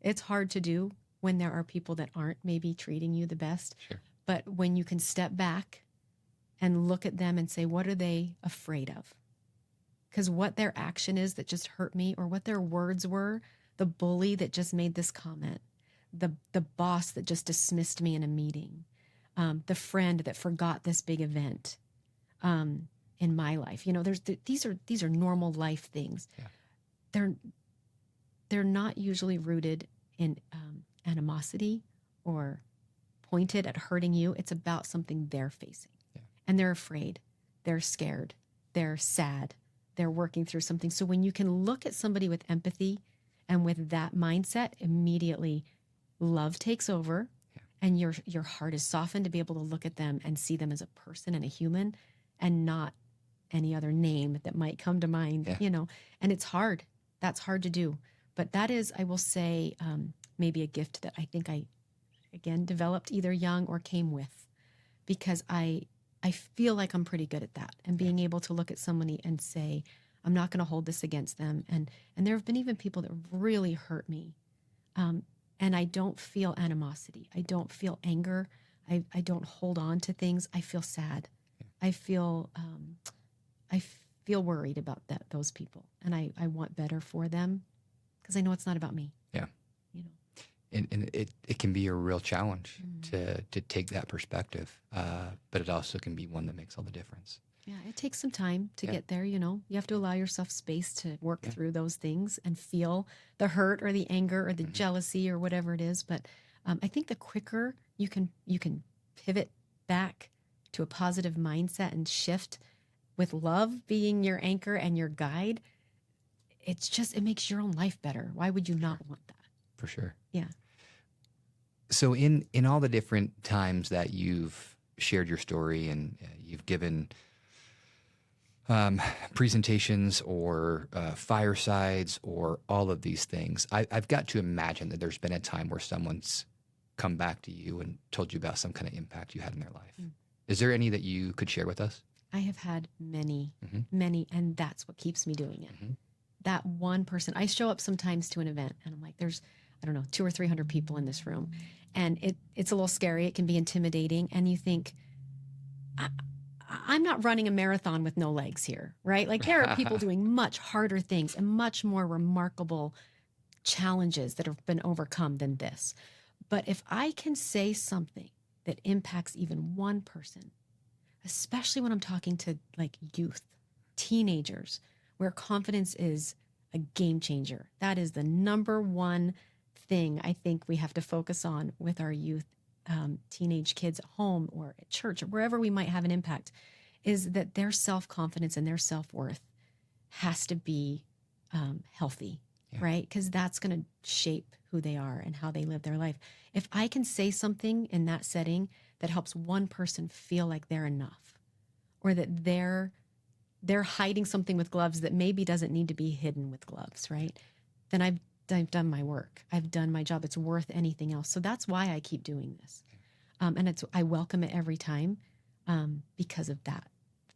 It's hard to do when there are people that aren't maybe treating you the best. Sure. But when you can step back and look at them and say, what are they afraid of? Because what their action is that just hurt me, or what their words were, the bully that just made this comment, the boss that just dismissed me in a meeting, the friend that forgot this big event in my life. You know, these are normal life things. Yeah. They're not usually rooted in animosity or pointed at hurting you. It's about something they're facing. And they're afraid, they're scared, they're sad, they're working through something. So when you can look at somebody with empathy and with that mindset, immediately love takes over, and your heart is softened to be able to look at them and see them as a person and a human, and not any other name that might come to mind, you know. And it's hard. That's hard to do. But that is, I will say, maybe a gift that I think I, again, developed either young or came with, because I feel like I'm pretty good at that, and being able to look at somebody and say, I'm not going to hold this against them. And there have been even people that really hurt me. And I don't feel animosity. I don't feel anger. I don't hold on to things. I feel sad. I feel worried about those people. And I want better for them, because I know it's not about me. Yeah. You know. And it can be a real challenge to take that perspective, but it also can be one that makes all the difference. Yeah, it takes some time to get there, you know. You have to allow yourself space to work through those things and feel the hurt or the anger or the jealousy or whatever it is. But I think the quicker you can pivot back to a positive mindset and shift with love being your anchor and your guide, it makes your own life better. Why would you not want that? For sure. Yeah. So in all the different times that you've shared your story and you've given presentations or firesides or all of these things, I've got to imagine that there's been a time where someone's come back to you and told you about some kind of impact you had in their life. Is there any that you could share with us? I have had many, and that's what keeps me doing it. That one person, I show up sometimes to an event and I'm like, there's, I don't know, 200 or 300 people in this room. And it's a little scary. It can be intimidating. And you think, I'm not running a marathon with no legs here, right? Like, there are people doing much harder things and much more remarkable challenges that have been overcome than this. But if I can say something that impacts even one person, especially when I'm talking to like youth, teenagers, where confidence is a game changer. That is the number one thing I think we have to focus on with our youth, teenage kids at home or at church or wherever we might have an impact, is that their self-confidence and their self-worth has to be healthy, right? Because that's going to shape who they are and how they live their life. If I can say something in that setting that helps one person feel like they're enough, or that they're hiding something with gloves that maybe doesn't need to be hidden with gloves, right? Then I've done my work. I've done my job. It's worth anything else. So that's why I keep doing this. And I welcome it every time because of that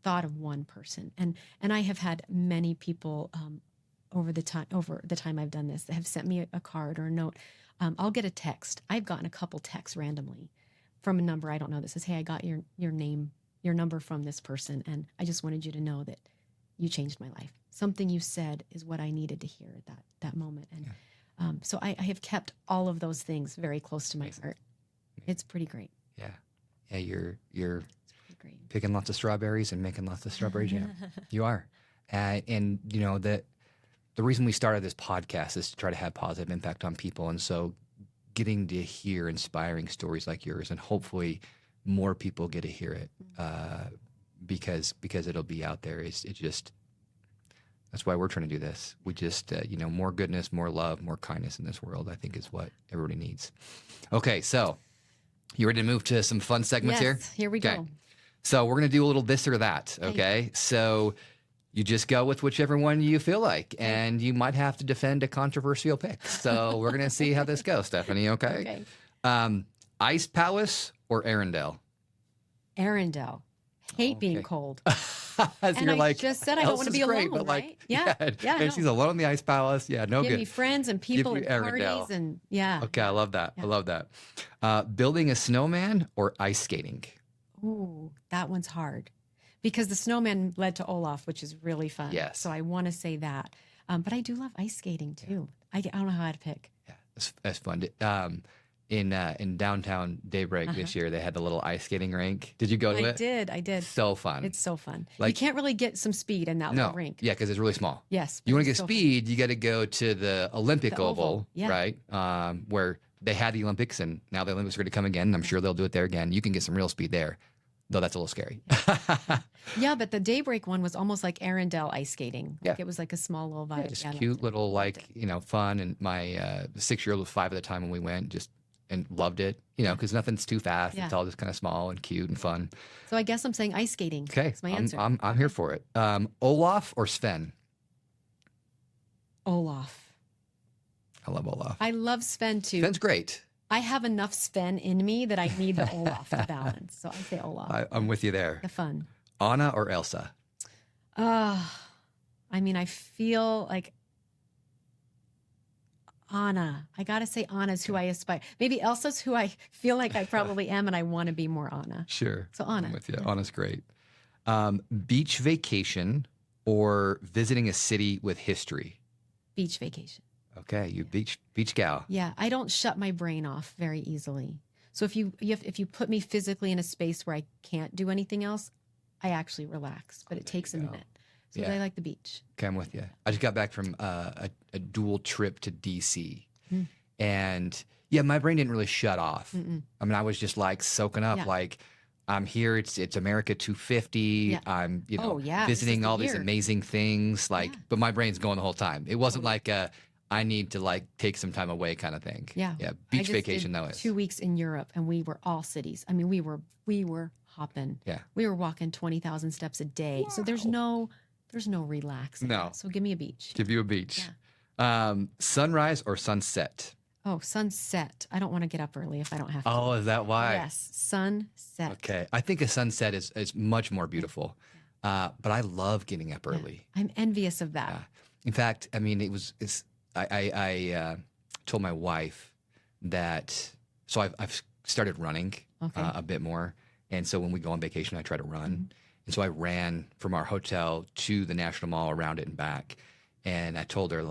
thought of one person. And I have had many people over the time I've done this that have sent me a card or a note. I'll get a text. I've gotten a couple texts randomly from a number I don't know that says, "Hey, I got your name, your number from this person, and I just wanted you to know that you changed my life. Something you said is what I needed to hear at that moment." And so I have kept all of those things very close to my heart. It's pretty great. Yeah, you're Great. picking lots of strawberries and making lots of strawberry jam. You are. And you know that the reason we started this podcast is to try to have positive impact on people. And so getting to hear inspiring stories like yours, and hopefully more people get to hear it because it'll be out there. That's why we're trying to do this. We just, more goodness, more love, more kindness in this world, I think is what everybody needs. Okay, so you ready to move to some fun segments here? Here we go. So we're going to do a little this or that, okay? So you just go with whichever one you feel like, and you might have to defend a controversial pick. So we're going to see how this goes, Stephanie, okay? Ice Palace or Arendelle? Arendelle. Hate being cold. So and you're I just said I don't want to be great, alone, but right? And she's alone in the Ice Palace. Yeah, no Give good. me friends and people Give and you parties Arendelle. and Okay, I love that. I love that. Building a snowman or ice skating? Ooh, that one's hard because the snowman led to Olaf, which is really fun. Yes. So I want to say that. But I do love ice skating too. I don't know how to pick. Yeah, that's fun. In downtown Daybreak this year, they had the little ice skating rink. Did you go to it? I did. So fun. It's so fun. Like- you can't really get some speed in that little rink. Yeah, because it's really small. Yes. You want to it's get so speed, you got to go to the Olympic The Oval, Oval, yeah. right? Where they had the Olympics, and now the Olympics are going to come again. And I'm sure they'll do it there again. You can get some real speed there, though that's a little scary. Yeah, but the Daybreak one was almost like Arendelle ice skating. Like Yeah. It was like a small little vibe. Just Yeah, I cute loved it. little, Loved it. fun. And my 6-year-old was 5 at the time when we went, and loved it, because nothing's too fast. Yeah. It's all just kind of small and cute and fun. So I guess I'm saying ice skating. Okay, That's my answer. I'm here for it. Olaf or Sven? Olaf. I love Olaf. I love Sven too. Sven's great. I have enough Sven in me that I need the Olaf to balance. So I say Olaf. I'm with you there. The fun. Anna or Elsa? I feel like Anna. I got to say Anna's who I aspire. Maybe Elsa's who I feel like I probably am, and I want to be more Anna. Sure. So Anna. I'm with you. Anna's great. Beach vacation or visiting a city with history? Beach vacation. Okay, you beach gal. Yeah, I don't shut my brain off very easily. So if you put me physically in a space where I can't do anything else, I actually relax. But it takes a minute. So I like the beach. Okay, I'm with you. I just got back from a dual trip to DC, and my brain didn't really shut off. I was just like soaking up, like I'm here. It's America 250. Yeah. I'm This is visiting the all these year. amazing things. But my brain's going the whole time. It wasn't like I need to take some time away kind of thing. Yeah. Beach I just vacation did though is 2 weeks in Europe, and we were all cities. We were hopping. Yeah. We were walking 20,000 steps a day. Wow. So there's no relax. No. So give me a beach. Give you a beach. Sunrise or sunset? Oh, sunset. I don't want to get up early if I don't have to. Oh, is that why? Yes, sunset. Okay. I think a sunset is much more beautiful. But I love getting up early. I'm envious of that. In fact, I told my wife that, so I've started running a bit more. And so when we go on vacation, I try to run. And so I ran from our hotel to the National Mall, around it and back. And I told her,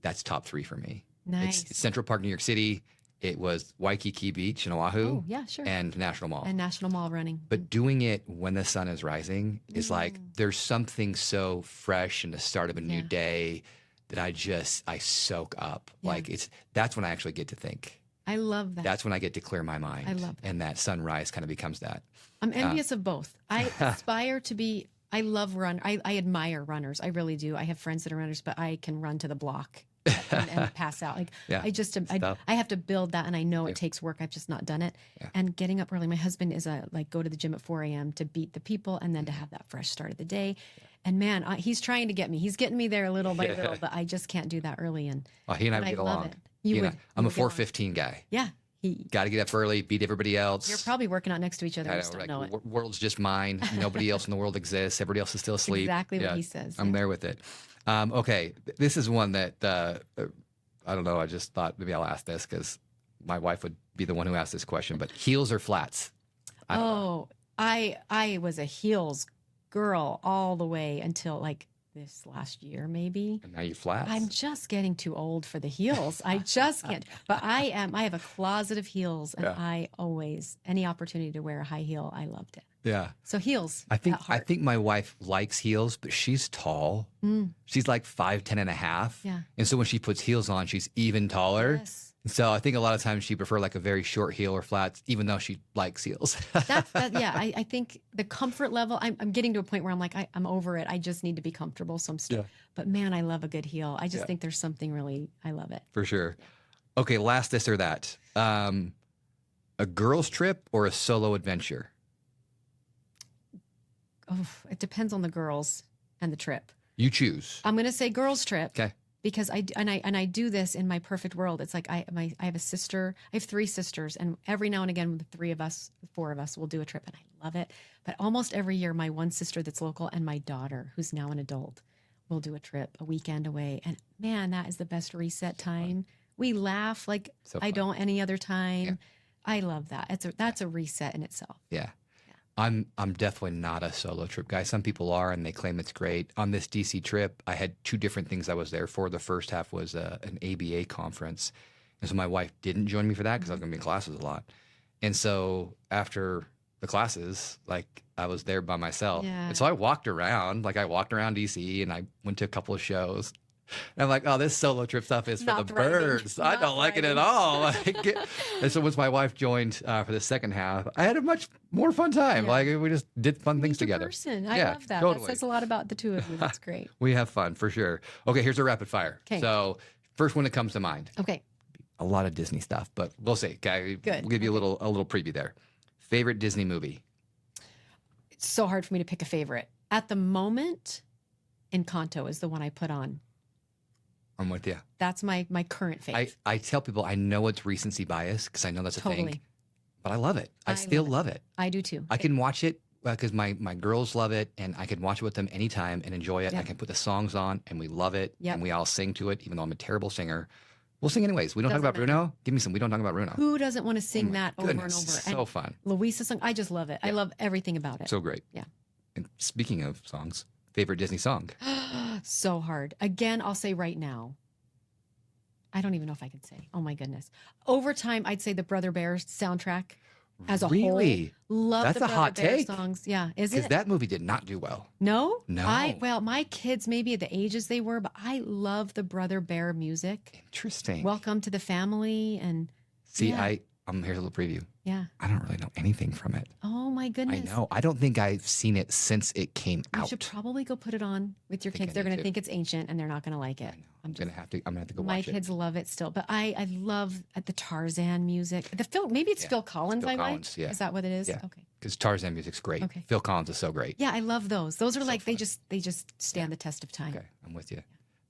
that's top 3 for me. Nice. It's Central Park, New York City, it was Waikiki Beach in Oahu Oh, yeah, sure. and National Mall. And National Mall running. But doing it when the sun is rising is like there's something so fresh in the start of a new day that I soak up. Like that's when I actually get to think. I love that. That's when I get to clear my mind. I love that. And that sunrise kind of becomes that. I'm envious of both. I aspire to be, I love I admire runners. I really do. I have friends that are runners, but I can run to the block and pass out. Like I have to build that, and I know it takes work. I've just not done it. Yeah. And getting up early. My husband is go to the gym at 4 a.m. to beat the people, and then to have that fresh start of the day. Yeah. And man, he's trying to get me. He's getting me there little by little, but I just can't do that early. And he and I would get along. I'm a 4:15 guy. Yeah. Got to get up early, beat everybody else. You're probably working out next to each other. I just don't know it. World's just mine. Nobody else in the world exists. Everybody else is still asleep. Exactly what he says. I'm there with it. Okay, this is one that I don't know. I just thought maybe I'll ask this because my wife would be the one who asked this question. But heels or flats? I was a heels girl all the way until like this last year, maybe. And now you flats. I'm just getting too old for the heels. I just can't. But I have a closet of heels, and I always, any opportunity to wear a high heel, I loved it. Yeah. So heels. I think my wife likes heels, but she's tall. She's like 5'10" and a half. Yeah. And so when she puts heels on, she's even taller. Yes. So I think a lot of times she prefer like a very short heel or flats, even though she likes heels. I think the comfort level, I'm getting to a point where I'm like, I'm over it. I just need to be comfortable. So I'm still, but man, I love a good heel. I just think there's something really, I love it. For sure. Okay. Last this or that. A girl's trip or a solo adventure? Oh, it depends on the girls and the trip. You choose. I'm going to say girls trip. Okay. Because I do this in my perfect world. It's like I have a sister. I have 3 sisters, and every now and again, the 4 of us will do a trip, and I love it. But almost every year, my one sister that's local and my daughter, who's now an adult, will do a trip, a weekend away, and man, that is the best reset time. We laugh like I don't any other time. Yeah. I love that. That's a reset in itself. Yeah. I'm definitely not a solo trip guy. Some people are, and they claim it's great. On this DC trip, I had 2 different things I was there for. The first half was an ABA conference. And so my wife didn't join me for that because I was going to be in classes a lot. And so after the classes, like I was there by myself. Yeah. And so I walked around DC, and I went to a couple of shows. And I'm like, oh, this solo trip stuff is for the birds. I don't like it at all. And so once my wife joined for the second half, I had a much more fun time. Yeah. Like we just did fun things together. I love that. Totally. That says a lot about the 2 of you. That's great. We have fun for sure. Okay, here's a rapid fire. Okay. So first one that comes to mind. Okay. A lot of Disney stuff, but we'll see. Okay. Good. We'll give you a little preview there. Favorite Disney movie? It's so hard for me to pick a favorite. At the moment, Encanto is the one I put on. I'm with you. That's my current favorite. I tell people I know it's recency bias because I know that's a thing, but I love it. I still love it. I do too. I can watch it because my girls love it, and I can watch it with them anytime and enjoy it. Yep. I can put the songs on, and we love it, and we all sing to it, even though I'm a terrible singer. We'll sing anyways. We don't talk about Bruno. Give me some. We don't talk about Bruno. Who doesn't want to sing that over and over? So fun. Luisa's song. I just love it. Yeah. I love everything about it. So great. Yeah. And speaking of songs, favorite Disney song? So hard. Again, I'll say right now. I don't even know if I can say. Oh my goodness. Over time, I'd say the Brother Bear soundtrack as a whole. Love That's the a hot Brother Bear take. songs. Yeah, is it? Because that movie did not do well. No? No. Well, my kids, maybe at the ages they were, but I love the Brother Bear music. Interesting. Welcome to the Family. And see, here's a little preview. Yeah. I don't really know anything from it. Oh my goodness. I know. I don't think I've seen it since it came out. You should probably go put it on with your kids. They're going to think it's ancient, and they're not going to like it. I'm gonna have to go watch it. My kids love it still, but I love the Tarzan music. Maybe it's Phil Collins. Phil Collins, yeah. Is that what it is? Yeah. Okay. Because Tarzan music's great. Okay. Phil Collins is so great. Yeah, I love those. Those are so like fun. they just stand the test of time. Okay, I'm with you.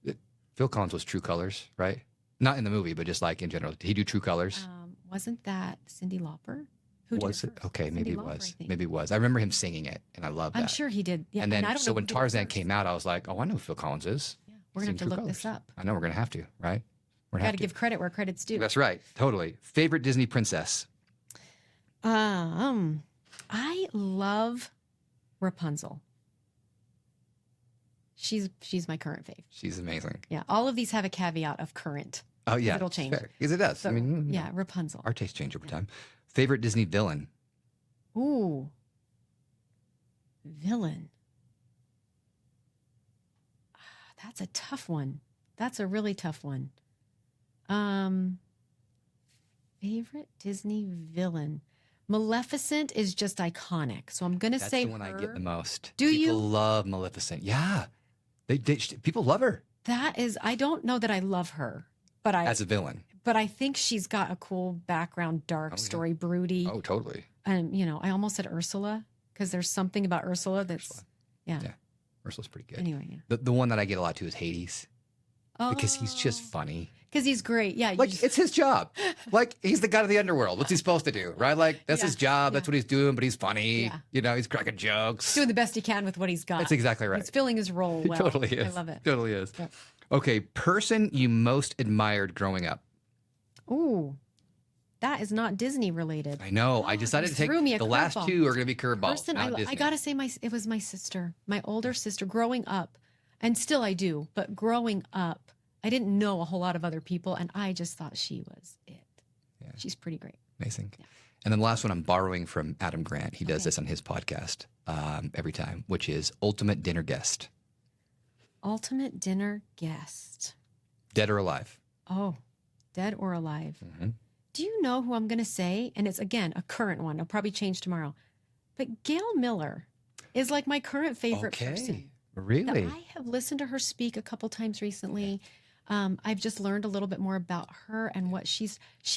Yeah. Phil Collins was True Colors, right? Not in the movie, but just like in general. Did he do True Colors? Wasn't that Cyndi Lauper? Who was it? Okay, maybe it was. Maybe it was. I remember him singing it, and I love that. I'm sure he did. Yeah. And then, so when Tarzan came out, I was like, oh, I know who Phil Collins is. Yeah. We're going to have to look this up. I know we're going to have to, right? We're got to give credit where credit's due. That's right. Totally. Favorite Disney princess? I love Rapunzel. She's my current fave. She's amazing. Yeah. All of these have a caveat of current. Oh, 'Cause yeah. it'll It's change. fair. Because it does. So, I mean, yeah, Rapunzel. our tastes change over time. Favorite Disney villain? Ooh, villain. That's a tough one. That's a really tough one. Um, Favorite Disney villain. Maleficent is just iconic. So I'm going to That's say the one I get the her. most. Do People you? love Maleficent. Yeah. People love her That is, I don't know that I love her, but as a villain. I think she's got a cool background, dark Oh, yeah. story, broody. Oh, totally. And, I almost said Ursula because there's something about Ursula that's, Ursula. yeah. Yeah. Ursula's pretty good. Anyway, yeah. The one that I get a lot too is Hades because he's just funny. Because he's great. Yeah. Like, it's his job. Like, he's the god of the underworld. What's he supposed to do, right? Like, that's Yeah, his job. That's yeah. what he's doing, but he's funny. Yeah. He's cracking jokes. doing the best he can with what he's got. That's exactly right. He's filling his role well. He totally is. I love it. Totally is. Yep. Okay, person you most admired growing up. Ooh, that is not Disney related. I know. I decided to take threw me a the last curveball. two are going to be curveballs. Person, not I Disney. gotta say, it was my sister, my older sister. Growing up, and still I do, but growing up, I didn't know a whole lot of other people, and I just thought she was it. Yeah. She's pretty great. Amazing. Yeah. And then the last one I'm borrowing from Adam Grant. He does this on his podcast every time, which is Ultimate Dinner Guest. Ultimate dinner guest. Dead or alive. Oh, dead or alive. Mm-hmm. Do you know who I'm going to say? And it's, again, a current one. It'll probably change tomorrow. But Gail Miller is like my current favorite person. Really? I have listened to her speak a couple times recently. I've just learned a little bit more about her and what she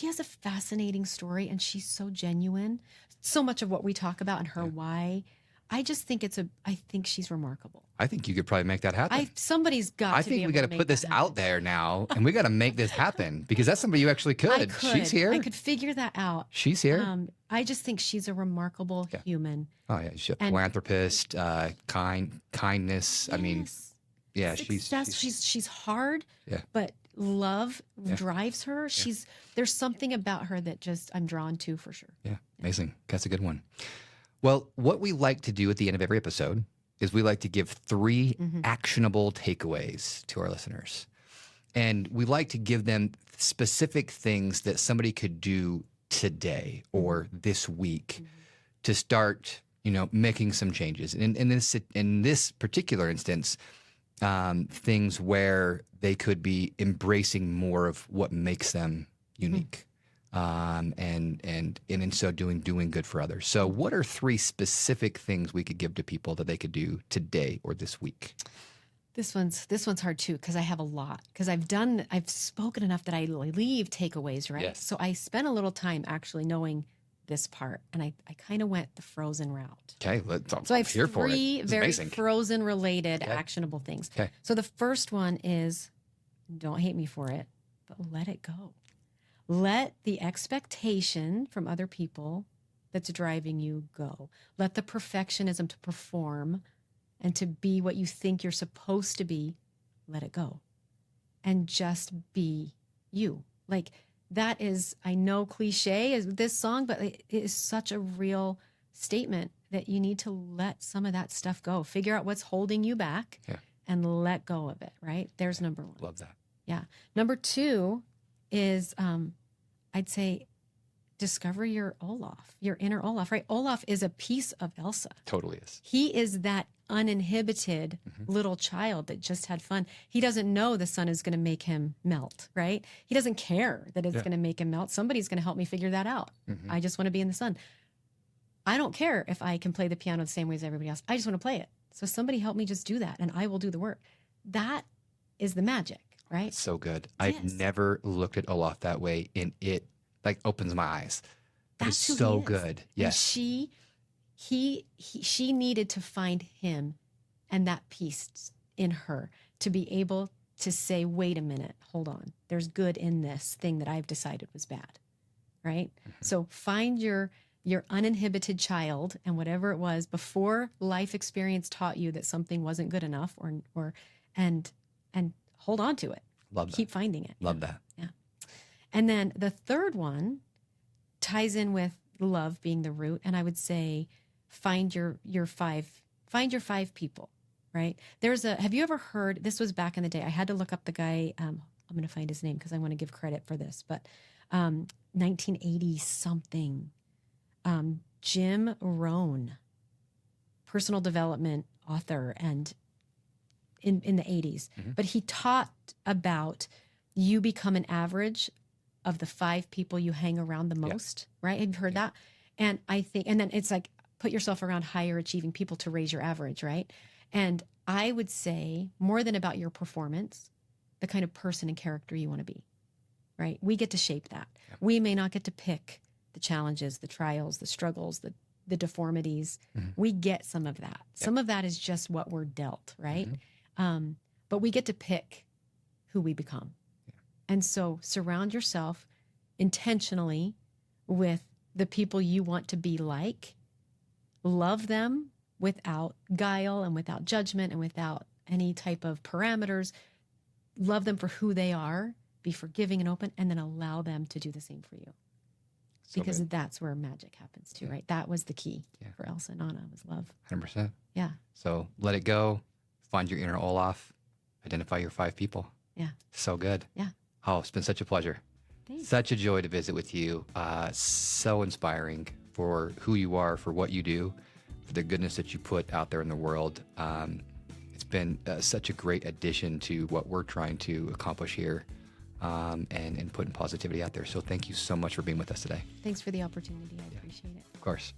has a fascinating story, and she's so genuine. So much of what we talk about and her why. I just think I think she's remarkable. I think you could probably make that happen. Somebody's got I to think be we got got to put this out there now, and we got to make this happen because that's somebody you actually could. She's here. I could figure that out. She's here. I just think she's a remarkable human. Oh yeah, she's a philanthropist, kindness. I mean, yeah, she's hard, but love drives her. There's something about her that just I'm drawn to for sure. Yeah, amazing. That's a good one. Well, what we like to do at the end of every episode is we like to give 3 actionable takeaways to our listeners. And we like to give them specific things that somebody could do today or this week to start, making some changes. And in this particular instance, things where they could be embracing more of what makes them unique. And in so doing good for others. So what are 3 specific things we could give to people that they could do today or this week? This one's hard too, because I have a lot, because I've spoken enough that I leave takeaways, right? Yes. So I spent a little time actually knowing this part, and I kind of went the frozen route. Okay, So I have here for it. 3 It's very amazing. frozen related actionable things. Okay. So the first one is, don't hate me for it, but let it go. Let the expectation from other people that's driving you go. Let the perfectionism to perform and to be what you think you're supposed to be, let it go. And just be you. Like, that is, I know cliche is this song, but it is such a real statement that you need to let some of that stuff go. Figure out what's holding you back and let go of it, right? There's number 1. Love that. Yeah. Number 2 is, I'd say, discover your Olaf, your inner Olaf, right? Olaf is a piece of Elsa. Totally is. He is that uninhibited little child that just had fun. He doesn't know the sun is going to make him melt, right? He doesn't care that it's going to make him melt. Somebody's going to help me figure that out. I just want to be in the sun. I don't care if I can play the piano the same way as everybody else. I just want to play it. So somebody help me just do that, and I will do the work. That is the magic, right? That's so good. I've never looked at Olaf that way, and it opens my eyes. That's so good. Yes. And she needed to find him and that piece in her to be able to say, wait a minute, hold on. There's good in this thing that I've decided was bad. Right? So find your uninhibited child and whatever it was before life experience taught you that something wasn't good enough and hold on to it. Love that. Keep finding it. Love that. Yeah. And then the third one ties in with love being the root. And I would say, find your 5 people, right? Have you ever heard, this was back in the day, I had to look up the guy, I'm going to find his name because I want to give credit for this, but 1980 something, Jim Rohn, personal development author, and in the 80s. But he taught about you become an average of the 5 people you hang around the most, right? Have you heard that? And I think, and then it's like, put yourself around higher achieving people to raise your average, right? And I would say more than about your performance, the kind of person and character you want to be, right? We get to shape that. We may not get to pick the challenges, the trials, the struggles, the deformities. We get some of that. Some of that is just what we're dealt, right? But we get to pick who we become. And so surround yourself intentionally with the people you want to be like. Love them without guile and without judgment and without any type of parameters. Love them for who they are. Be forgiving and open, and then allow them to do the same for you. So Because good. that's where magic happens too, right? That was the key for Elsa and Anna, was love. 100%. Yeah. So let it go. Find your inner Olaf. Identify your 5 people. Yeah. So good. Yeah. Oh, it's been such a pleasure. Thanks. Such a joy to visit with you. So inspiring for who you are, for what you do, for the goodness that you put out there in the world. It's been such a great addition to what we're trying to accomplish here, and putting positivity out there. So thank you so much for being with us today. Thanks for the opportunity. I appreciate it. Of course.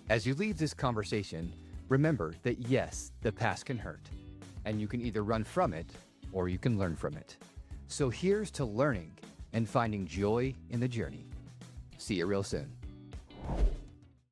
As you leave this conversation, remember that yes, the past can hurt, and you can either run from it or you can learn from it. So here's to learning and finding joy in the journey. See you real soon.